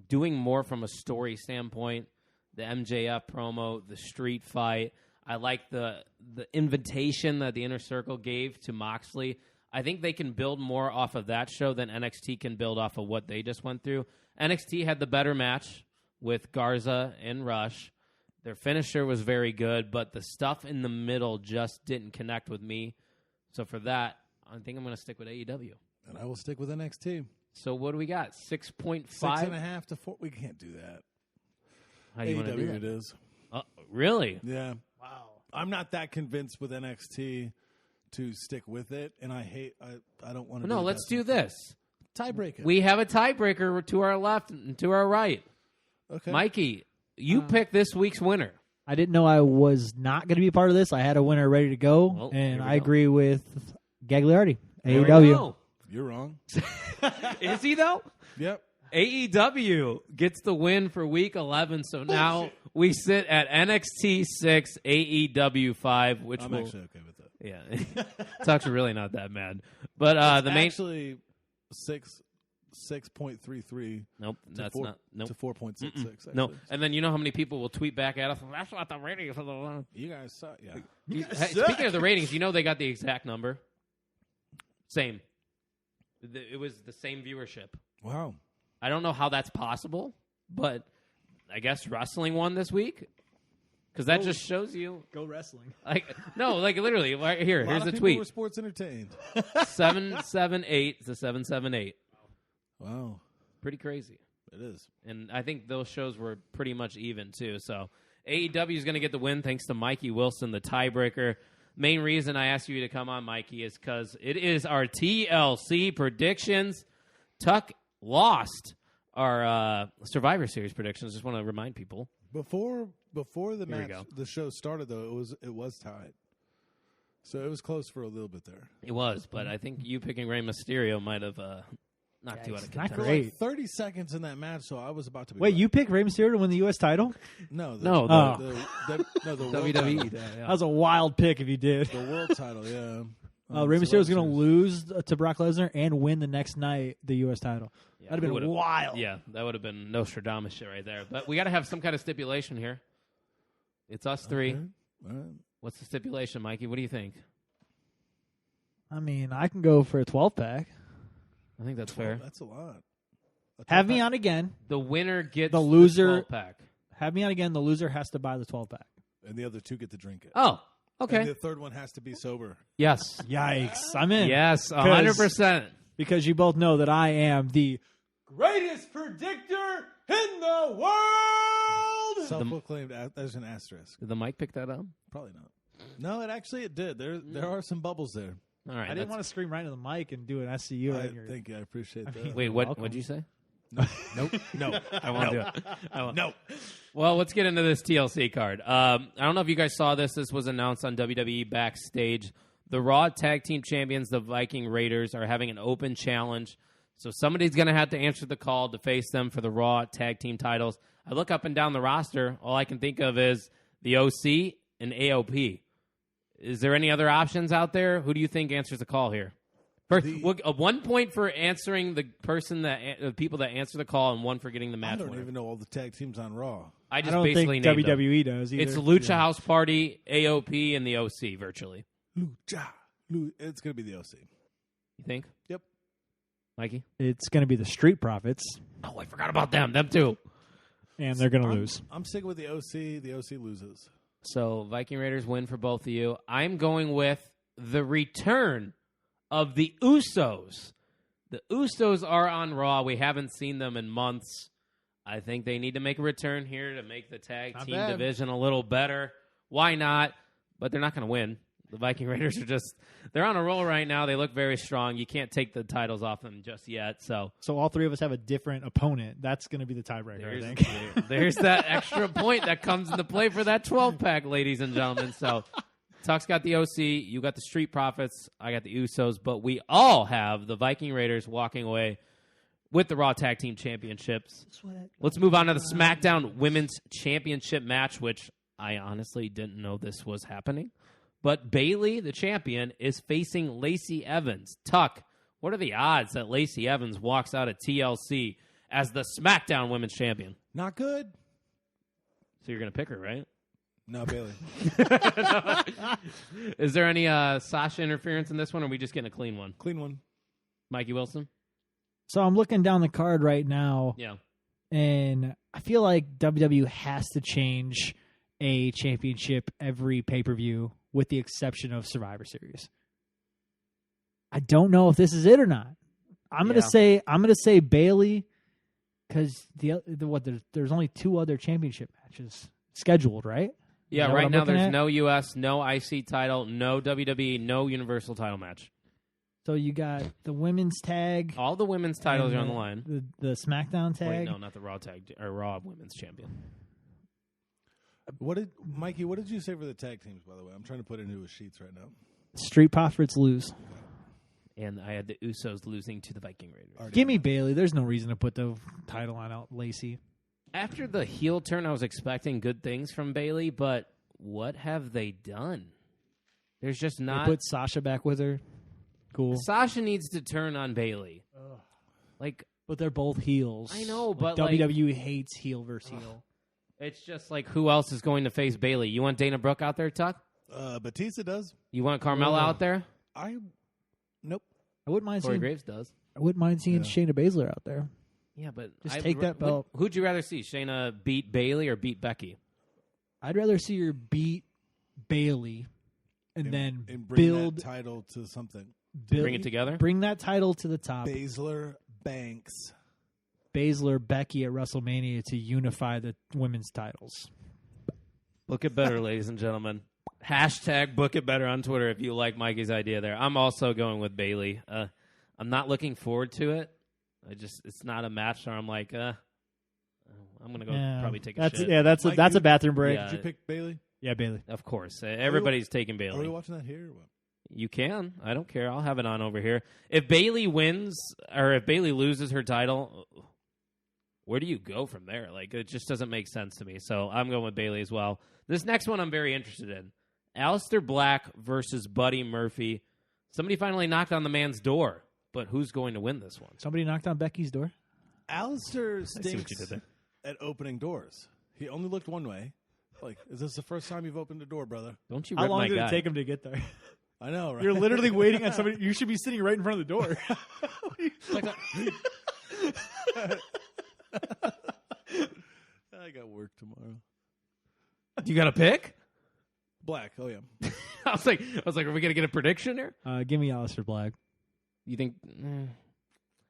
E: doing more from a story standpoint. The MJF promo, the street fight. I like the invitation that the Inner Circle gave to Moxley. I think they can build more off of that show than NXT can build off of what they just went through. NXT had the better match with Garza and Rush. Their finisher was very good, but the stuff in the middle just didn't connect with me. So for that, I think I'm going to stick with AEW.
C: And I will stick with NXT.
E: So what do we got? 6.5?
C: 6.5 to 4. We can't do that.
E: How do you want to do
C: AEW
E: that?
C: it is.
E: Really?
C: Yeah.
D: Wow.
C: I'm not that convinced with NXT to stick with it, and I don't want to.
E: No, let's do this.
C: Tiebreaker.
E: We have a tiebreaker to our left and to our right.
C: Okay.
E: Mikey, you pick this week's winner.
D: I didn't know I was not going to be a part of this. I had a winner ready to go,
E: Well,
D: and
E: here we
D: I
E: go.
D: agree with Gagliardi.
E: There we
D: AEW.
E: go.
C: You're wrong.
E: Is he, though?
C: Yep.
E: AEW gets the win for Week 11, so now we sit at NXT 6, AEW 5, which
C: I'm
E: will...
C: actually okay with that.
E: Yeah. It's actually really not that bad. But the main...
C: Actually, 6.33
E: Nope, that's not... Nope.
C: to 4.66.
E: No, and then you know how many people will tweet back at us? That's not the rating for the...
C: You guys suck. Yeah.
E: Hey, speaking of the ratings, you know they got the exact number? Same. It was the same viewership.
C: Wow.
E: I don't know how that's possible, but I guess wrestling won this week. Because that just shows you...
D: Go wrestling.
E: Literally, right here. Here's the tweet.
C: Were sports entertained.
E: 778 to 778.
C: Wow.
E: Pretty crazy.
C: It is.
E: And I think those shows were pretty much even, too. So AEW is going to get the win thanks to Mikey Wilson, the tiebreaker. Main reason I asked you to come on, Mikey, is because it is our TLC predictions. Tuck lost our Survivor Series predictions. Just want to remind people.
C: Before the
E: Here we
C: match,
E: go.
C: the show started, though, it was tied. So it was close for a little bit there.
E: It was, but I think you picking Rey Mysterio might have knocked you out of
D: Not
E: contention.
D: great.
C: Like 30 seconds in that match, so I was about to be
D: Wait,
C: right.
D: you picked Rey Mysterio to win the U.S. title?
C: No.
E: No,
C: the world
E: WWE.
C: title.
D: That was a wild pick if you did.
C: The world title, yeah.
D: Rey Mysterio was going to
C: to
D: lose to Brock Lesnar and win the next night the U.S. title.
E: Yeah,
D: That'd have been wild.
E: Yeah, that would have been Nostradamus shit right there. But we got to have some kind of stipulation here. It's us three.
C: Okay. All right.
E: What's the stipulation, Mikey? What do you think?
D: I mean, I can go for a 12-pack.
E: I think that's fair.
C: That's a lot.
D: Have me on again.
E: The winner gets
D: The loser-
E: 12-pack.
D: Have me on again. The loser has to buy the 12-pack.
C: And the other two get to drink it.
E: Oh, okay.
C: And the third one has to be sober.
E: Yes.
D: Yikes. I'm in.
E: Yes, 100%.
D: Because you both know that I am the greatest predictor in the world.
C: Self-proclaimed. There's an asterisk.
E: Did the mic pick that up?
C: Probably not. No, it did. There are some bubbles there.
E: All right.
D: I didn't want to scream right into the mic and do an SCU right here.
C: Thank you. I appreciate that.
E: Wait, what'd you say?
C: Nope. No.
E: I won't do it. I won't.
C: No.
E: Well, let's get into this TLC card. I don't know if you guys saw this. This was announced on WWE Backstage. The Raw Tag Team Champions, the Viking Raiders, are having an open challenge. So somebody's going to have to answer the call to face them for the Raw Tag Team titles. I look up and down the roster. All I can think of is the OC and AOP. Is there any other options out there? Who do you think answers the call here? First, 1 point for answering the people that answer the call, and one for getting the match
C: I don't
E: winner.
C: even know all the tag teams on Raw.
E: I just
D: I don't
E: basically
D: think
E: named them.
D: WWE does either.
E: It's Lucha House Party, AOP, and the OC virtually.
C: Lucha. It's going to be the OC.
E: You think?
C: Yep.
E: Mikey?
D: It's going to be the Street Profits,
E: Oh, I forgot about them. Them too.
D: and they're going to lose.
C: I'm sticking with the OC. The OC loses.
E: So Viking Raiders win for both of you. I'm going with the return of the Usos. The Usos are on Raw. We haven't seen them in months. I think they need to make a return here to make the tag team division a little better. Why not? But they're not going to win. The Viking Raiders they're on a roll right now. They look very strong. You can't take the titles off them just yet. So
D: all three of us have a different opponent. That's going to be the tiebreaker, I think.
E: There's that extra point that comes into play for that 12-pack, ladies and gentlemen. So Tuck's got the OC. You got the Street Profits. I got the Usos. But we all have the Viking Raiders walking away with the Raw Tag Team Championships. Let's move on to the SmackDown Women's Championship match, which I honestly didn't know this was happening. But Bayley, the champion, is facing Lacey Evans. Tuck, what are the odds that Lacey Evans walks out of TLC as the SmackDown Women's Champion?
C: Not good.
E: So you're going to pick her, right?
C: No, Bayley.
E: Is there any Sasha interference in this one, or are we just getting a clean one?
C: Clean one.
E: Mikey Wilson?
D: So I'm looking down the card right now.
E: Yeah.
D: And I feel like WWE has to change a championship every pay-per-view with the exception of Survivor Series. I don't know if this is it or not. I'm gonna say Bayley because there's only 2 other championship matches scheduled, right?
E: Yeah, right now there's no US, no IC title, no WWE, no Universal title match.
D: So you got the women's tag.
E: All the women's titles are on the line.
D: The SmackDown tag.
E: Wait, no, not the Raw tag or Raw Women's Champion.
C: Mikey, what did you say for the tag teams, by the way? I'm trying to put it into his sheets right now.
D: Street Profits lose.
E: And I had the Usos losing to the Viking Raiders.
D: Give me Bayley. There's no reason to put the title on out Lacey.
E: After the heel turn, I was expecting good things from Bayley, but what have they done? There's just not...
D: They put Sasha back with her. Cool.
E: Sasha needs to turn on Bayley.
D: But they're both heels.
E: I know, but
D: WWE hates heel versus heel.
E: It's just like, who else is going to face Bayley? You want Dana Brooke out there, Tuck?
C: Batista does.
E: You want Carmella out there?
C: Nope.
D: I wouldn't mind
E: Corey
D: seeing
E: Graves does.
D: I wouldn't mind seeing Shayna Baszler out there.
E: Yeah, but
D: just take that belt.
E: Who'd you rather see? Shayna beat Bayley or beat Becky?
D: I'd rather see her beat Bayley and then
C: bring
D: build
C: that title to something.
E: Bring it together?
D: Bring that title to the top.
C: Baszler, Banks.
D: Baszler, Becky at WrestleMania to unify the women's titles.
E: Book it better, ladies and gentlemen. Hashtag book it better on Twitter if you like Mikey's idea there. I'm also going with Bayley. I'm not looking forward to it. It's not a match where I'm like, I'm going to go probably take a shit.
D: Yeah, that's a bathroom break.
E: Yeah.
C: Did you pick Bayley?
D: Yeah, Bayley.
E: Of course. Everybody's taking Bayley.
C: Are we watching that here or what?
E: You can. I don't care. I'll have it on over here. If Bayley wins or if Bayley loses her title, where do you go from there? Like, it just doesn't make sense to me. So I'm going with Bayley as well. This next one I'm very interested in. Aleister Black versus Buddy Murphy. Somebody finally knocked on the man's door, but who's going to win this one?
D: Somebody knocked on Becky's door?
C: Aleister stinks at opening doors. He only looked one way. Like, is this the first time you've opened a door, brother?
E: Don't you
D: How
E: rip
D: long
E: my
D: did
E: guy.
D: it take him to get there?
C: I know, right?
D: You're literally waiting on somebody. You should be sitting right in front of the door.
C: I got work tomorrow.
E: You got a pick?
C: Black. Oh, yeah.
E: I was like, are we going to get a prediction here?
D: Give me Aleister Black.
E: You think?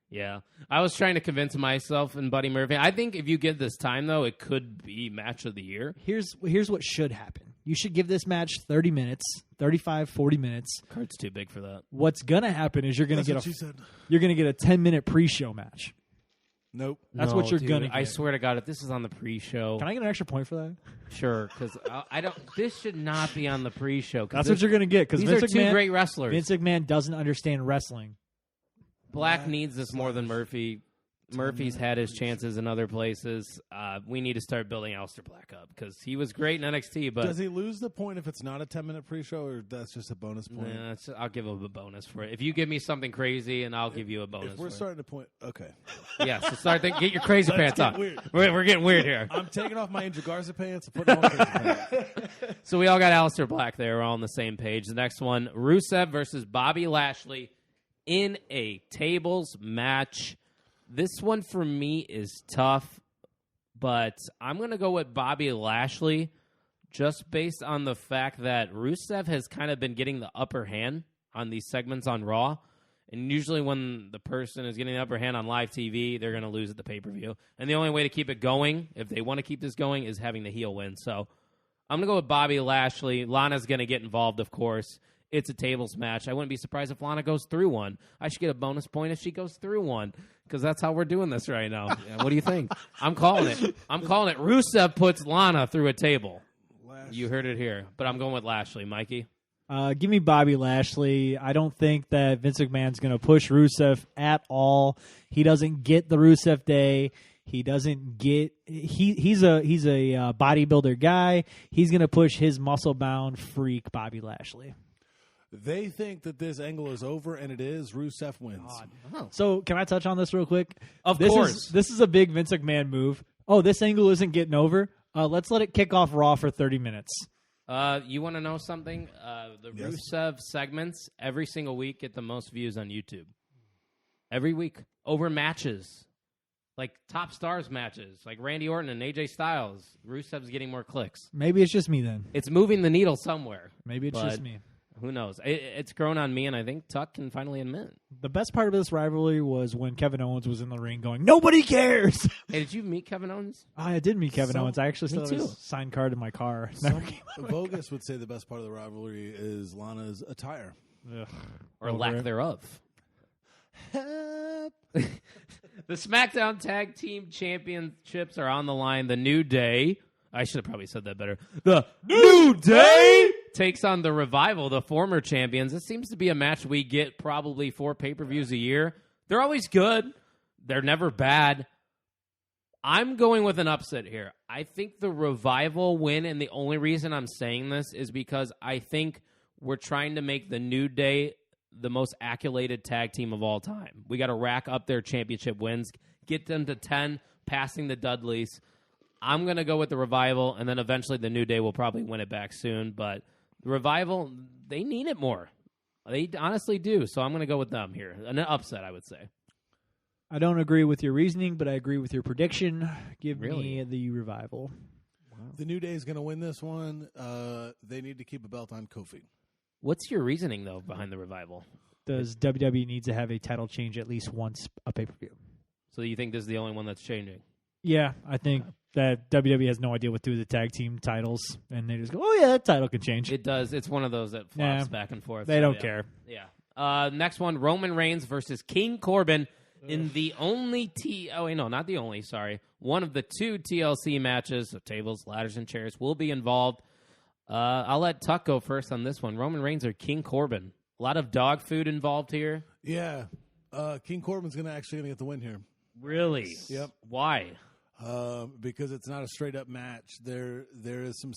E: Yeah. I was trying to convince myself and Buddy Murphy. I think if you give this time, though, it could be match of the year.
D: Here's what should happen. You should give this match 30 minutes, 35, 40 minutes.
E: Card's too big for that.
D: What's going to happen is you're going to get a 10-minute pre-show match.
C: Nope.
D: That's what you're going to get.
E: I swear to God, if this is on the pre-show.
D: Can I get an extra point for that?
E: Sure, because I don't. This should not be on the pre-show.
D: That's what you're going to get. Because
E: these are two great wrestlers.
D: Vince McMahon doesn't understand wrestling.
E: Black needs this more than Murphy. Murphy's had his chances in other places. We need to start building Aleister Black up because he was great in NXT. But
C: does he lose the point if it's not a 10-minute pre-show, or that's just a bonus point?
E: Nah, I'll give him a bonus for it. If you give me something crazy, and I'll give you a bonus.
C: If we're starting to point, okay.
E: Yeah, so get your crazy pants on. We're getting weird here.
C: I'm taking off my Angel Garza pants and putting on crazy pants.
E: So we all got Aleister Black there. We're all on the same page. The next one, Rusev versus Bobby Lashley in a tables match. This one for me is tough, but I'm going to go with Bobby Lashley just based on the fact that Rusev has kind of been getting the upper hand on these segments on Raw. And usually when the person is getting the upper hand on live TV, they're going to lose at the pay-per-view. And the only way to keep it going, if they want to keep this going, is having the heel win. So I'm going to go with Bobby Lashley. Lana's going to get involved, of course. It's a tables match. I wouldn't be surprised if Lana goes through one. I should get a bonus point if she goes through one, because that's how we're doing this right now. Yeah, what do you think? I'm calling it. Rusev puts Lana through a table. You heard it here. But I'm going with Lashley. Mikey?
D: Give me Bobby Lashley. I don't think that Vince McMahon's going to push Rusev at all. He doesn't get the Rusev Day. He doesn't get. He's a bodybuilder guy. He's going to push his muscle-bound freak Bobby Lashley.
C: They think that this angle is over, and it is. Rusev wins.
D: Oh. So can I touch on this real quick?
E: Of course.
D: This is a big Vince McMahon move. Oh, this angle isn't getting over. Let's let it kick off Raw for 30 minutes.
E: You want to know something? The Rusev segments every single week get the most views on YouTube. Every week. Over matches. Like top stars matches. Like Randy Orton and AJ Styles. Rusev's getting more clicks.
D: Maybe it's just me then.
E: It's moving the needle somewhere.
D: Maybe it's just me.
E: Who knows? It's grown on me, and I think Tuck can finally admit.
D: The best part of this rivalry was when Kevin Owens was in the ring going, "Nobody cares."
E: Hey, did you meet Kevin Owens?
D: I did meet Kevin Owens. I actually still have
E: too.
D: his signed card in my car.
C: Bogus would say the best part of the rivalry is Lana's attire.
E: Or lack thereof. The SmackDown Tag Team Championships are on the line. The New Day. I should have probably said that better. The New Day takes on the Revival, the former champions. This seems to be a match we get probably 4 pay-per-views a year. They're always good. They're never bad. I'm going with an upset here. I think the Revival win, and the only reason I'm saying this is because I think we're trying to make the New Day the most accoladed tag team of all time. We got to rack up their championship wins, get them to 10, passing the Dudleys. I'm going to go with the Revival, and then eventually the New Day will probably win it back soon. But the Revival, they need it more. They honestly do. So I'm going to go with them here. An upset, I would say.
D: I don't agree with your reasoning, but I agree with your prediction. Give me the Revival.
C: Wow. The New Day is going to win this one. They need to keep a belt on Kofi.
E: What's your reasoning, though, behind the Revival?
D: Does WWE need to have a title change at least once a pay-per-view?
E: So you think this is the only one that's changing?
D: Yeah, I think that WWE has no idea what to do with the tag team titles, and they just go, "Oh yeah, that title can change."
E: It does. It's one of those that flops back and forth.
D: They don't care.
E: Yeah. Next one: Roman Reigns versus King Corbin in the only one of the 2 TLC matches. So tables, ladders, and chairs will be involved. I'll let Tuck go first on this one. Roman Reigns or King Corbin? A lot of dog food involved here.
C: Yeah, King Corbin's actually going to get the win here.
E: Really?
C: Yep.
E: Why?
C: Because it's not a straight up match. There is some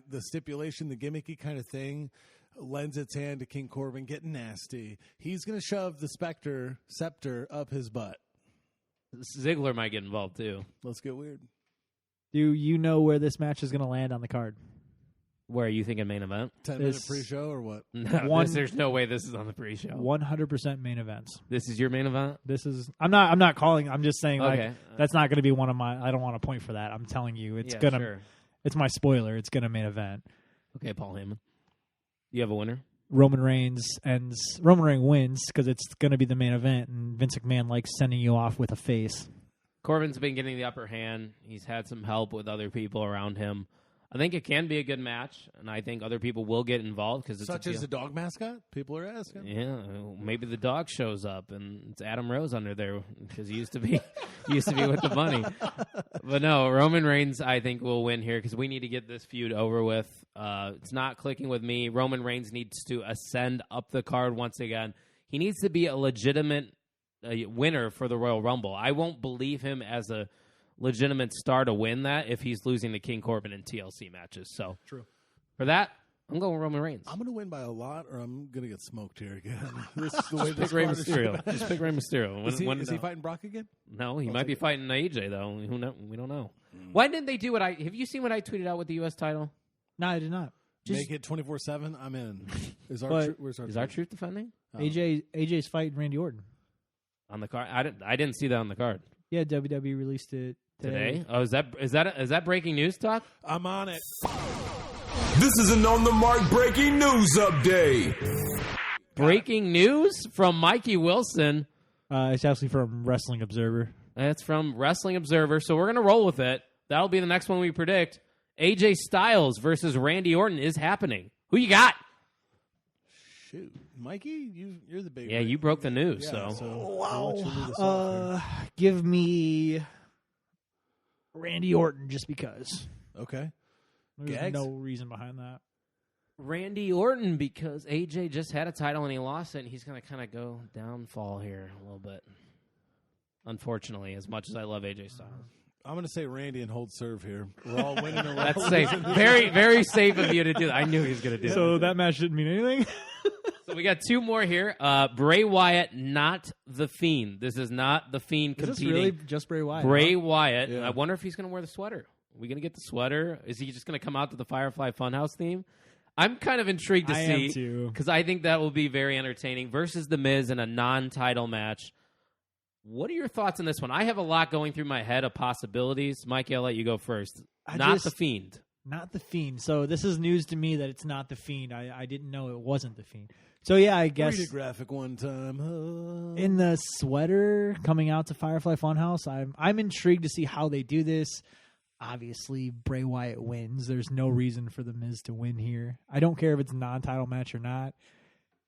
C: the stipulation, the gimmicky kind of thing, lends its hand to King Corbin getting nasty. He's going to shove the scepter up his butt.
E: Ziggler might get involved too.
C: Let's get weird.
D: Do you know where this match is going to land on the card?
E: Where are you thinking main event?
C: 10-minute pre-show or what?
E: No, there's no way this is on the pre-show.
D: 100% main events.
E: This is your main event?
D: This is. I'm not calling. I'm just saying
E: okay.
D: That's not going to be one of my. I don't want to point for that. I'm telling you, it's gonna.
E: Sure.
D: It's my spoiler. It's gonna main event.
E: Okay, Paul Heyman. You have a winner?
D: Roman Reigns wins because it's going to be the main event, and Vince McMahon likes sending you off with a face.
E: Corbin's been getting the upper hand. He's had some help with other people around him. I think it can be a good match, and I think other people will get involved because
C: such as the dog mascot. People are asking.
E: Yeah, maybe the dog shows up and it's Adam Rose under there because he used to be with the bunny. But no, Roman Reigns I think will win here because we need to get this feud over with. It's not clicking with me. Roman Reigns needs to ascend up the card once again. He needs to be a legitimate winner for the Royal Rumble. I won't believe him as a legitimate star to win that if he's losing to King Corbin in TLC matches. So
C: true.
E: For that, I'm going with Roman Reigns.
C: I'm going to win by a lot, or I'm going to get smoked here again. This is the way
E: pick Rey Mysterio. Just pick Rey Mysterio.
C: Is he fighting Brock again?
E: No, he might be fighting AJ though. We don't know. Why didn't they do what have you seen what I tweeted out with the U.S. title?
D: No, I did not.
C: Make it 24/7. I'm in.
E: Is our truth defending?
D: AJ's fighting Randy Orton
E: on the card. I didn't see that on the card.
D: Yeah, WWE released it today.
E: Oh, is that breaking news, Talk?
C: I'm on it.
A: This is an On the Mark breaking news update.
E: Breaking news from Mikey Wilson.
D: It's actually from Wrestling Observer.
E: It's from Wrestling Observer, so we're going to roll with it. That'll be the next one we predict. AJ Styles versus Randy Orton is happening. Who you got?
C: Shoot, Mikey, you're the big.
E: Yeah, you broke the news.
C: Yeah,
E: so
C: I'll let you lead us off here.
D: Give me Randy Orton just because.
C: Okay.
D: There's
C: Gags?
D: no reason behind that.
E: Randy Orton, because AJ just had a title and he lost it, and he's going to kind of go downfall here a little bit. Unfortunately, as much as I love AJ Styles.
C: I'm going to say Randy and hold serve here. We're all winning a row.
E: That's safe. Very, very safe of you to do that. I knew he was going to do that.
D: So that match didn't mean anything?
E: So we got two more here. Bray Wyatt, not The Fiend. This is not The Fiend
D: Is
E: competing.
D: this really just Bray Wyatt?
E: Bray
D: huh?
E: Wyatt.
C: Yeah.
E: I wonder if he's going to wear the sweater. Are we going to get the sweater? Is he just going to come out to the Firefly Funhouse theme? I'm kind of intrigued to
D: I
E: see.
D: am too.
E: Because I think that will be very entertaining. Versus The Miz in a non-title match. What are your thoughts on this one? I have a lot going through my head of possibilities. Mikey, I'll let you go first. Not The Fiend.
D: Not The Fiend. So this is news to me that it's not The Fiend. I didn't know it wasn't The Fiend. So yeah, I guess
C: Read a graphic one time.
D: in the sweater coming out to Firefly Funhouse, I'm intrigued to see how they do this. Obviously, Bray Wyatt wins. There's no reason for The Miz to win here. I don't care if it's a non-title match or not.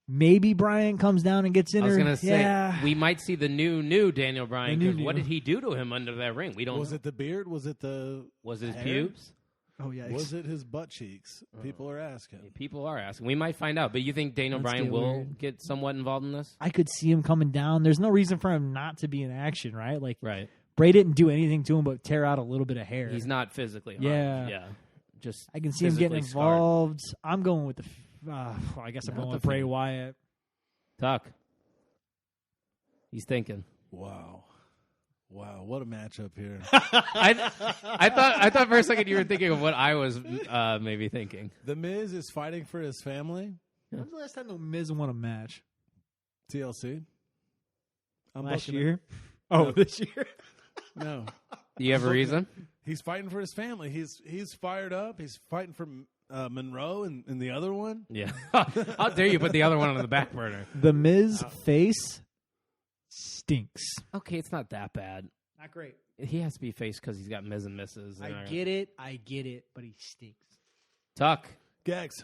D: Maybe Bryan comes down and gets in.
E: I was
D: her.
E: going to say,
D: yeah.
E: we might see the new Daniel Bryan.
D: The new
E: 'cause what
D: new.
E: did he do to him under that ring? We don't
C: Was
E: know.
C: it the beard? Was it the?
E: Was it his
C: hair?
E: pubes?
D: Oh yeah.
C: Was it his butt cheeks? People are asking.
E: People are asking. We might find out. But you think Daniel
D: Let's
E: Bryan
D: get
E: will
D: weird.
E: get somewhat involved in this?
D: I could see him coming down. There's no reason for him not to be in action, right? Like
E: Right.
D: Bray didn't do anything to him but tear out a little bit of hair.
E: He's not physically harmed.
D: Yeah.
E: Yeah. Just
D: I can see him getting
E: physically scarred.
D: involved. I'm going with the. I guess I'm
E: Not
D: going
E: the
D: with Bray
E: Fiend.
D: Wyatt.
E: Tuck. He's thinking.
C: Wow, what a matchup here.
E: I thought for a second you were thinking of what I was maybe thinking.
C: The Miz is fighting for his family.
D: When's the last time the Miz won a match?
C: TLC. I'm
D: Last
C: booking it.
D: year? Oh,
C: No.
D: this year?
C: No,
E: Do you have a reason?
C: he's fighting for his family. He's fired up. He's fighting for Monroe and the other one.
E: Yeah. How dare you put the other one on the back burner?
D: The Miz face stinks.
E: Okay, it's not that bad.
D: Not great.
E: He has to be faced because he's got Miz and Mrs.
D: I get it, but he stinks.
E: Tuck,
C: Gags.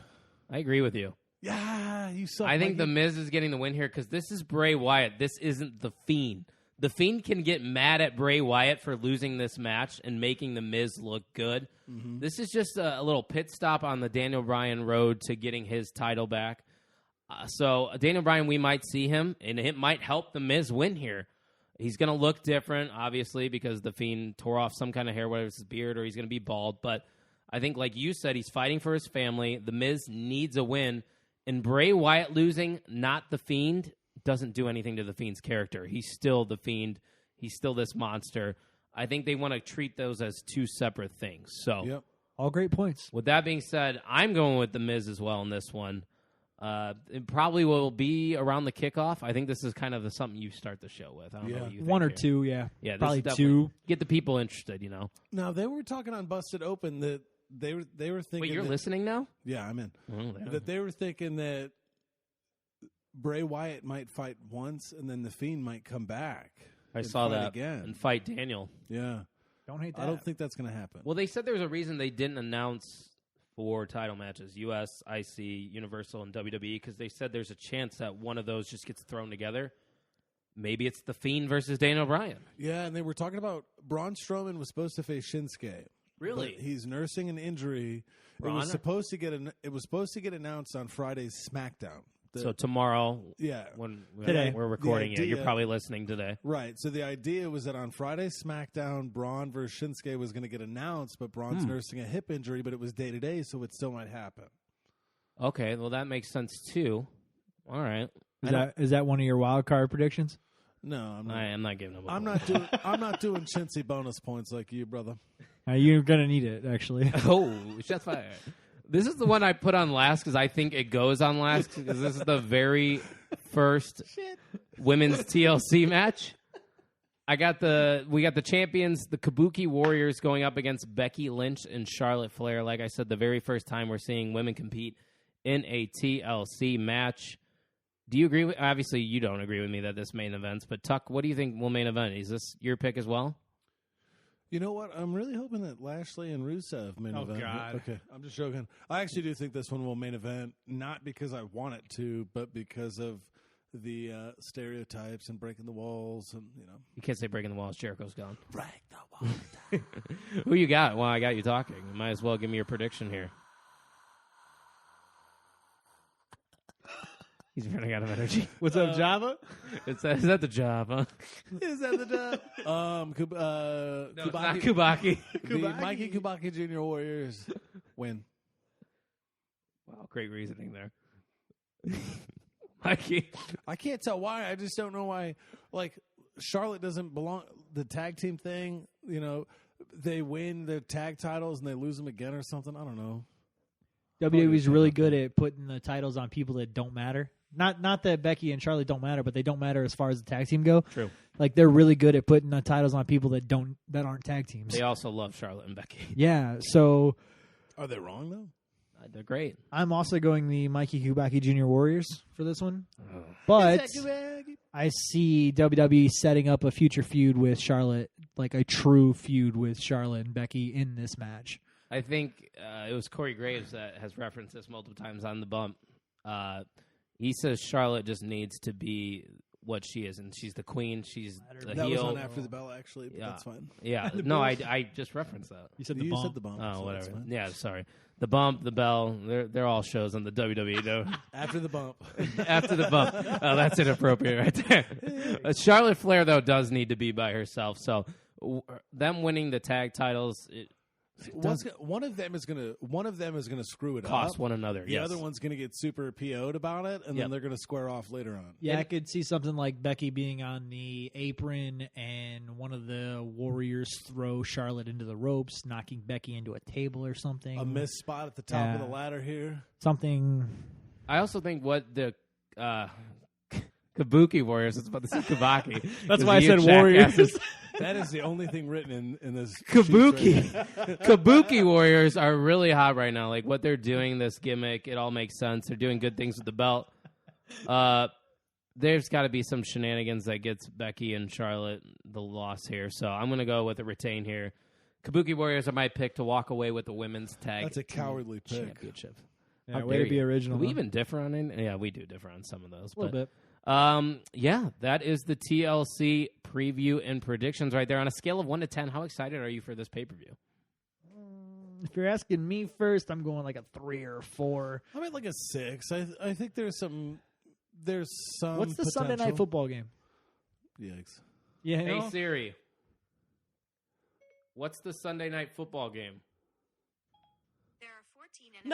E: I agree with you.
C: Yeah, you suck.
E: I think
C: Mikey.
E: The Miz is getting the win here because this is Bray Wyatt. This isn't The Fiend. The Fiend can get mad at Bray Wyatt for losing this match and making The Miz look good.
C: Mm-hmm.
E: This is just a little pit stop on the Daniel Bryan road to getting his title back. So Daniel Bryan, we might see him, and it might help The Miz win here. He's going to look different, obviously, because The Fiend tore off some kind of hair, whether it's his beard or he's going to be bald. But I think, like you said, he's fighting for his family. The Miz needs a win. And Bray Wyatt losing, not The Fiend, doesn't do anything to The Fiend's character. He's still The Fiend. He's still this monster. I think they want to treat those as two separate things. So,
C: Yep.
D: All great points.
E: with that being said, I'm going with The Miz as well in this one. It probably will be around the kickoff. I think this is kind of something you start the show with. I don't know
C: Yeah.
E: what you think
D: One or
E: here.
D: two, yeah.
E: Yeah, this
D: Probably
E: is definitely-
D: two.
E: Get the people interested, you know.
C: Now they were talking on Busted Open that they were thinking.
E: Wait, you're
C: that,
E: listening now?
C: Yeah, I'm in.
E: Oh, yeah.
C: That they were thinking that Bray Wyatt might fight once and then the Fiend might come back.
E: I
C: and
E: saw
C: fight
E: that
C: again.
E: and fight Daniel.
C: Yeah,
D: Don't hate that.
C: I don't think that's going to happen.
E: Well, they said there was a reason they didn't announce 4 title matches: US, IC, Universal, and WWE, because they said there's a chance that one of those just gets thrown together. Maybe it's The Fiend versus Daniel Bryan.
C: Yeah, and they were talking about Braun Strowman was supposed to face Shinsuke.
E: Really?
C: But he's nursing an injury.
E: Braun?
C: It was supposed to get announced on Friday's SmackDown.
E: So tomorrow,
C: Yeah.
E: when
D: Today.
E: we're recording
C: The
E: it, you're
C: idea-
E: probably listening today.
C: Right. So the idea was that on Friday SmackDown, Braun versus Shinsuke was going to get announced, but Braun's nursing a hip injury, but it was day to day, so it still might happen.
E: Okay, well that makes sense too. All right,
D: Is that one of your wild card predictions?
C: No, I'm not.
E: I'm not giving them.
C: I'm not doing. I'm not doing chintzy bonus points like you, brother.
D: You're gonna need it, actually.
E: Oh, shots fired. This is the one I put on last because I think it goes on last because this is the very first women's TLC match. We got the champions, the Kabuki Warriors, going up against Becky Lynch and Charlotte Flair. Like I said, the very first time we're seeing women compete in a TLC match. Do you agree with? Obviously, you don't agree with me that this main events, but Tuck, what do you think will main event? Is this your pick as well?
C: You know what? I'm really hoping that Lashley and Rusev main event.
D: God.
C: Okay, I'm just joking. I actually do think this one will main event, not because I want it to, but because of the stereotypes and breaking the walls, and
E: You can't say breaking the walls. Jericho's gone.
C: break the walls.
E: Who you got? Well, I got you talking. You might as well give me your prediction here. He's running out of energy.
D: What's up, Java?
E: Is that the job, huh?
C: Is that the dub?
E: No, it's not
C: Kubaki.
E: Kubaki.
C: The Mikey Kubaki Jr. Warriors win.
E: Wow, great reasoning there. Mikey.
C: I can't tell why. I just don't know why. Like, Charlotte doesn't belong. The tag team thing, they win their tag titles and they lose them again or something. I don't know.
D: WWE's really good at putting the titles on people that don't matter. Not that Becky and Charlotte don't matter, but they don't matter as far as the tag team go.
E: True.
D: Like, they're really good at putting the titles on people that aren't tag teams.
E: They also love Charlotte and Becky.
D: Yeah, so
C: Are they wrong, though?
E: They're great.
D: I'm also going the Mikey Kubaki Jr. Warriors for this one. But I see WWE setting up a future feud with Charlotte, like a true feud with Charlotte and Becky in this match.
E: I think it was Corey Graves that has referenced this multiple times on the bump. He says Charlotte just needs to be what she is, and she's the queen. She's the
C: That
E: heel.
C: was on After the Bell, actually, but that's fine.
E: Yeah, no, I just referenced that.
D: You said the
C: You
D: bump.
C: said the bump.
E: Oh,
C: so that's
E: whatever.
C: fine.
E: Yeah, sorry. The bump, the bell, they're all shows on the WWE, though.
C: After the bump.
E: After the bump. Oh, that's inappropriate right there. Charlotte Flair, though, does need to be by herself. So them winning the tag titles,
C: One of them is gonna screw it
E: cost
C: up.
E: one another.
C: The other one's gonna get super PO'd about it, and then they're gonna square off later on.
D: Yeah, I could see something like Becky being on the apron and one of the Warriors throw Charlotte into the ropes, knocking Becky into a table or something.
C: A missed spot at the top of the ladder here.
D: Something.
E: I also think what the Kabuki Warriors, it's about to say Kabaki.
D: That's why I said Warriors.
C: That is the only thing written in this.
E: Kabuki. Kabuki Warriors are really hot right now. Like what they're doing, this gimmick, it all makes sense. They're doing good things with the belt. There's got to be some shenanigans that gets Becky and Charlotte the loss here. So I'm going to go with a retain here. Kabuki Warriors are my pick to walk away with the women's tag.
C: That's a cowardly pick.
E: Championship.
D: Yeah,
E: How
D: way
E: dare
D: to be
E: you.
D: original.
E: Do we
D: huh?
E: even differ on it? Yeah, we do differ on some of those.
D: A little bit.
E: Yeah, that is the TLC preview and predictions right there. On a scale of 1 to 10, how excited are you for this pay-per-view?
D: If you're asking me first, I'm going like a 3 or 4.
C: I'm at like a 6. I think there's some.
D: What's the Sunday night football game?
C: Yikes.
D: Yeah,
E: Hey, Siri. What's the Sunday night football game?
F: There are 14 and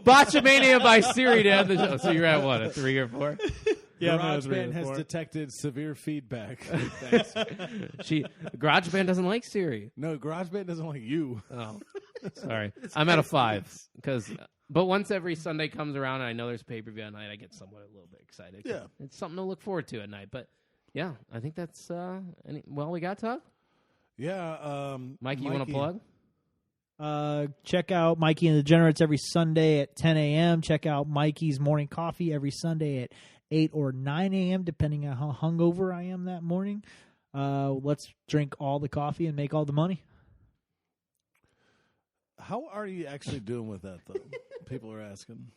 E: Botchamania by Siri to end the show. So you're at what, a 3 or 4?
D: Yeah,
C: GarageBand has detected severe feedback.
E: GarageBand doesn't like Siri.
C: No, GarageBand doesn't like you.
E: Oh, sorry. I'm at a 5 but once every Sunday comes around and I know there's pay-per-view at night, I get somewhat a little bit excited.
C: Yeah.
E: It's something to look forward to at night. But yeah, I think that's we got Todd?
C: Yeah.
E: Mikey, you want to plug?
D: Check out Mikey and the Degenerates every Sunday at 10 a.m. Check out Mikey's Morning Coffee every Sunday at 8 or 9 a.m., depending on how hungover I am that morning. Let's drink all the coffee and make all the money.
C: How are you actually doing with that, though? People are asking.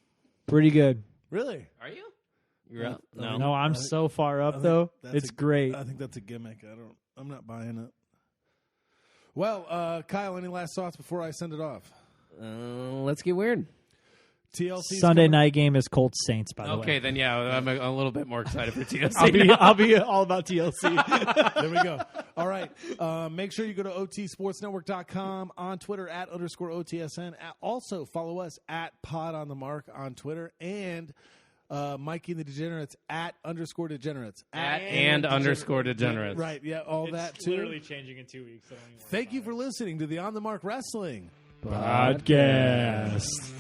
D: Pretty good.
C: Really?
E: Are you? You're up?
D: No, I'm so far up, though. It's great.
C: I think that's a gimmick. I'm not buying it. Well, Kyle, any last thoughts before I send it off?
E: Let's get weird.
C: TLC
D: Sunday night game is Colts Saints, by the way.
E: Okay, then yeah, I'm a little bit more excited for TLC.
D: I'll be all about TLC.
C: There we go. All right. Make sure you go to otsportsnetwork.com, on Twitter at _OTSN. Also follow us at Pod on the Mark on Twitter, and Mikey and the Degenerates at _Degenerates.
E: And _ Degenerates.
C: Right. Yeah. All that too.
D: literally changing in 2 weeks.
C: Thank you for listening to the On the Mark Wrestling
D: Podcast.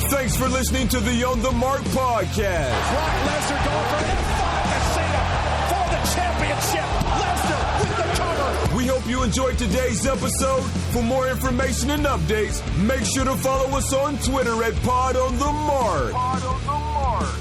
A: Thanks for listening to the On the Mark podcast.
B: Brock Lesnar going for F5 for the championship. Lesnar with the cover.
A: We hope you enjoyed today's episode. For more information and updates, make sure to follow us on Twitter at Pod on the Mark. Pod on the Mark.